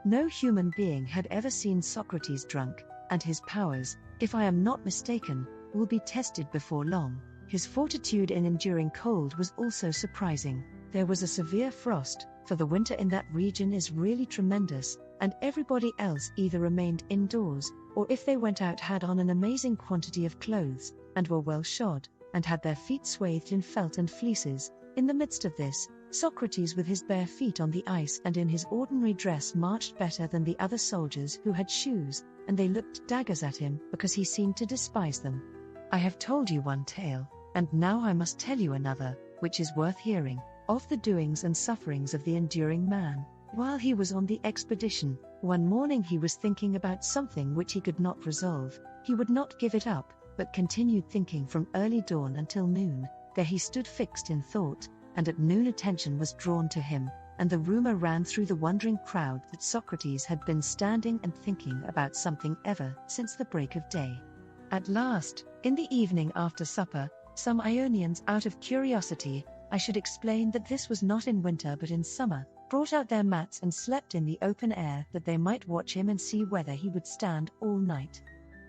No human being had ever seen Socrates drunk, and his powers, if I am not mistaken, will be tested before long. His fortitude in enduring cold was also surprising. There was a severe frost, for the winter in that region is really tremendous, and everybody else either remained indoors, or if they went out had on an amazing quantity of clothes, and were well shod, and had their feet swathed in felt and fleeces. In the midst of this, Socrates with his bare feet on the ice and in his ordinary dress marched better than the other soldiers who had shoes, and they looked daggers at him because he seemed to despise them. I have told you one tale, and now I must tell you another, which is worth hearing, of the doings and sufferings of the enduring man. While he was on the expedition, one morning he was thinking about something which he could not resolve. He would not give it up, but continued thinking from early dawn until noon. There he stood fixed in thought, and at noon attention was drawn to him, and the rumor ran through the wondering crowd that Socrates had been standing and thinking about something ever since the break of day. At last, in the evening after supper, some Ionians out of curiosity, I should explain that this was not in winter but in summer, brought out their mats and slept in the open air that they might watch him and see whether he would stand all night.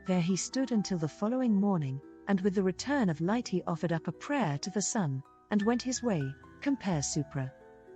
There he stood until the following morning, and with the return of light he offered up a prayer to the sun, and went his way. Compare supra.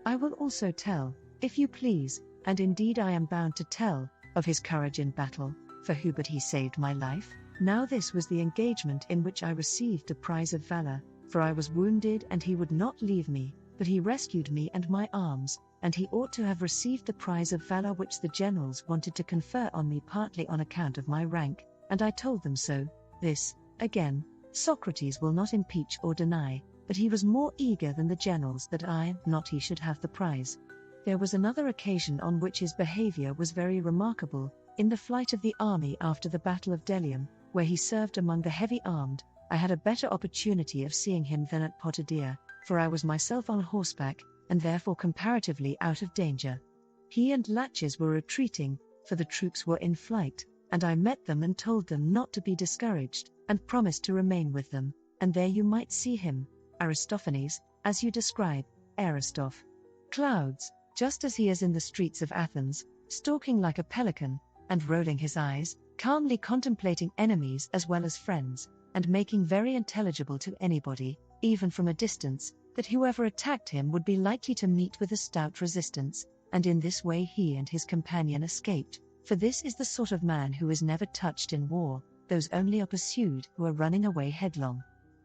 I will also tell, if you please, and indeed I am bound to tell, of his courage in battle, for who but he saved my life? Now this was the engagement in which I received the prize of valor, for I was wounded and he would not leave me, but he rescued me and my arms, and he ought to have received the prize of valor which the generals wanted to confer on me partly on account of my rank, and I told them so. This, again, Socrates will not impeach or deny, but he was more eager than the generals that I, not he, should have the prize. There was another occasion on which his behavior was very remarkable, in the flight of the army after the Battle of Delium, where he served among the heavy-armed. I had a better opportunity of seeing him than at Potidaea, for I was myself on horseback, and therefore comparatively out of danger. He and Laches were retreating, for the troops were in flight, and I met them and told them not to be discouraged, and promised to remain with them, and there you might see him, Aristophanes, as you describe, Aristoph. Clouds, just as he is in the streets of Athens, stalking like a pelican, and rolling his eyes, calmly contemplating enemies as well as friends, and making very intelligible to anybody, even from a distance, that whoever attacked him would be likely to meet with a stout resistance, and in this way he and his companion escaped, for this is the sort of man who is never touched in war, those only are pursued who are running away headlong.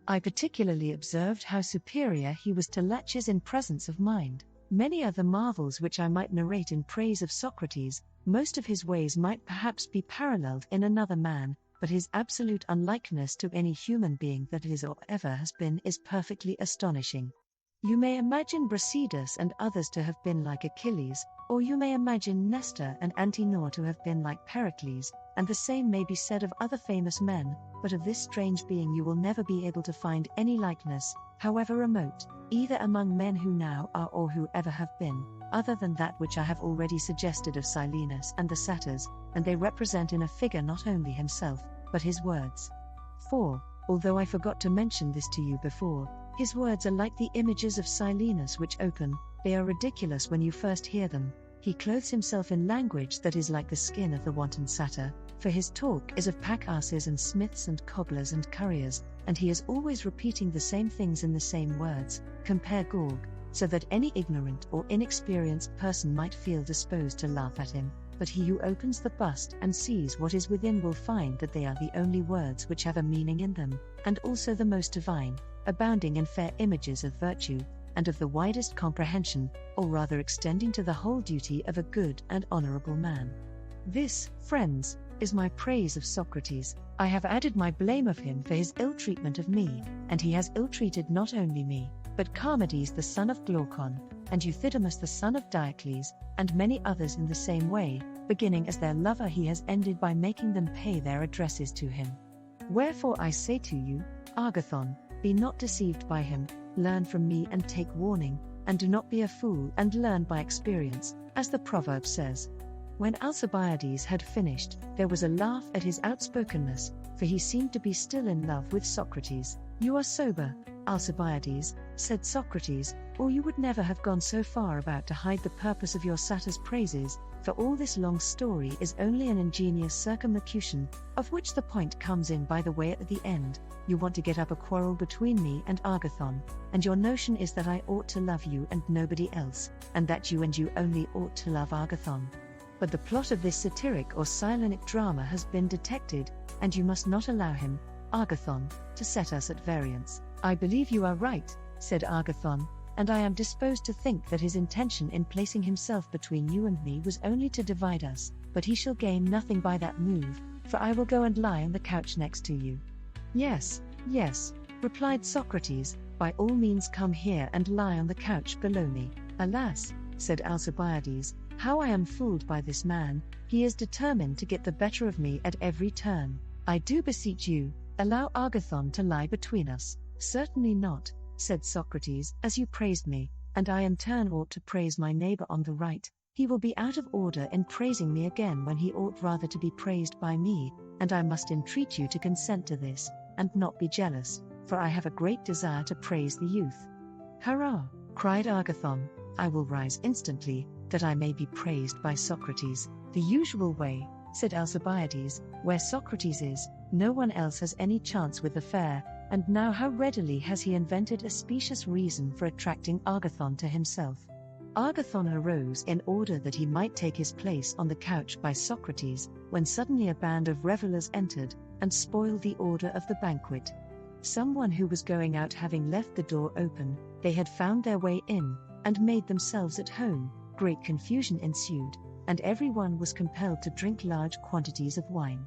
I particularly observed how superior he was to Laches in presence of mind. Many are the marvels which I might narrate in praise of Socrates. Most of his ways might perhaps be paralleled in another man, but his absolute unlikeness to any human being that is or ever has been is perfectly astonishing. You may imagine Brasidas and others to have been like Achilles, or you may imagine Nestor and Antenor to have been like Pericles, and the same may be said of other famous men, but of this strange being you will never be able to find any likeness, however remote, either among men who now are or who ever have been, other than that which I have already suggested of Silenus and the satyrs, and they represent in a figure not only himself, but his words. For, although I forgot to mention this to you before, his words are like the images of Silenus which open, they are ridiculous when you first hear them. He clothes himself in language that is like the skin of the wanton satyr, for his talk is of pack-asses and smiths and cobblers and curriers, and he is always repeating the same things in the same words. Compare Gorg, so that any ignorant or inexperienced person might feel disposed to laugh at him, but he who opens the bust and sees what is within will find that they are the only words which have a meaning in them, and also the most divine, abounding in fair images of virtue, and of the widest comprehension, or rather extending to the whole duty of a good and honorable man. This, friends, is my praise of Socrates. I have added my blame of him for his ill treatment of me, and he has ill-treated not only me, but Charmides the son of Glaucon, and Euthydemus the son of Diocles, and many others in the same way. Beginning as their lover, he has ended by making them pay their addresses to him. Wherefore I say to you, Agathon, be not deceived by him, learn from me and take warning, and do not be a fool and learn by experience, as the proverb says. When Alcibiades had finished, there was a laugh at his outspokenness, for he seemed to be still in love with Socrates. You are sober, Alcibiades, said Socrates, or you would never have gone so far about to hide the purpose of your satyr's praises, for all this long story is only an ingenious circumlocution, of which the point comes in by the way at the end. You want to get up a quarrel between me and Agathon, and your notion is that I ought to love you and nobody else, and that you and you only ought to love Agathon. But the plot of this satiric or Silenic drama has been detected, and you must not allow him, Agathon, to set us at variance. I believe you are right, said Agathon, and I am disposed to think that his intention in placing himself between you and me was only to divide us, but he shall gain nothing by that move, for I will go and lie on the couch next to you. Yes, yes, replied Socrates, by all means come here and lie on the couch below me. Alas, said Alcibiades, how I am fooled by this man, he is determined to get the better of me at every turn. I do beseech you, allow Agathon to lie between us. Certainly not, said Socrates, as you praised me, and I in turn ought to praise my neighbor on the right. He will be out of order in praising me again when he ought rather to be praised by me, and I must entreat you to consent to this, and not be jealous, for I have a great desire to praise the youth. Hurrah, cried Agathon, I will rise instantly, that I may be praised by Socrates. The usual way, said Alcibiades, where Socrates is, no one else has any chance with the fair, and now how readily has he invented a specious reason for attracting Agathon to himself. Agathon arose in order that he might take his place on the couch by Socrates, when suddenly a band of revellers entered, and spoiled the order of the banquet. Someone who was going out having left the door open, they had found their way in, and made themselves at home. Great confusion ensued, and everyone was compelled to drink large quantities of wine.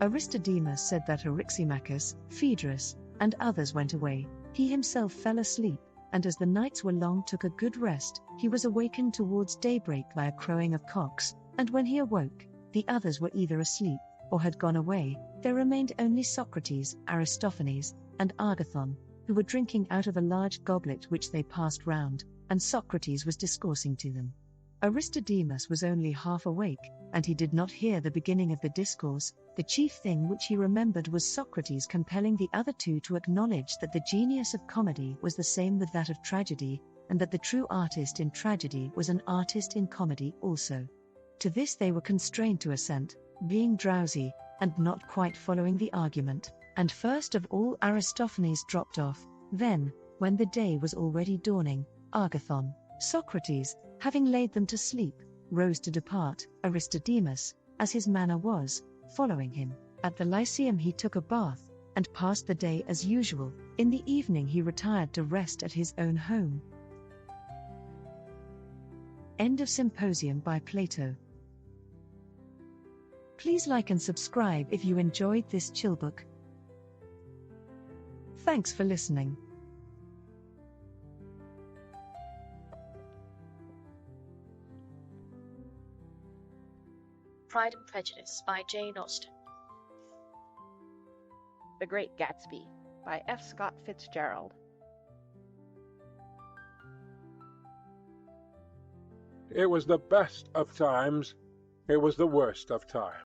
Aristodemus said that Eryximachus, Phaedrus, and others went away. He himself fell asleep, and as the nights were long took a good rest. He was awakened towards daybreak by a crowing of cocks, and when he awoke, the others were either asleep, or had gone away. There remained only Socrates, Aristophanes, and Agathon, who were drinking out of a large goblet which they passed round, and Socrates was discoursing to them. Aristodemus was only half awake, and he did not hear the beginning of the discourse. The chief thing which he remembered was Socrates compelling the other two to acknowledge that the genius of comedy was the same with that of tragedy, and that the true artist in tragedy was an artist in comedy also. To this they were constrained to assent, being drowsy, and not quite following the argument, and first of all Aristophanes dropped off. Then, when the day was already dawning, Agathon, Socrates, having laid them to sleep, rose to depart. Aristodemus, as his manner was, following him. At the Lyceum he took a bath, and passed the day as usual. In the evening he retired to rest at his own home. End of Symposium by Plato. Please like and subscribe if you enjoyed this chill book. Thanks for listening. Pride and Prejudice by Jane Austen. The Great Gatsby by F. Scott Fitzgerald. It was the best of times, it was the worst of times.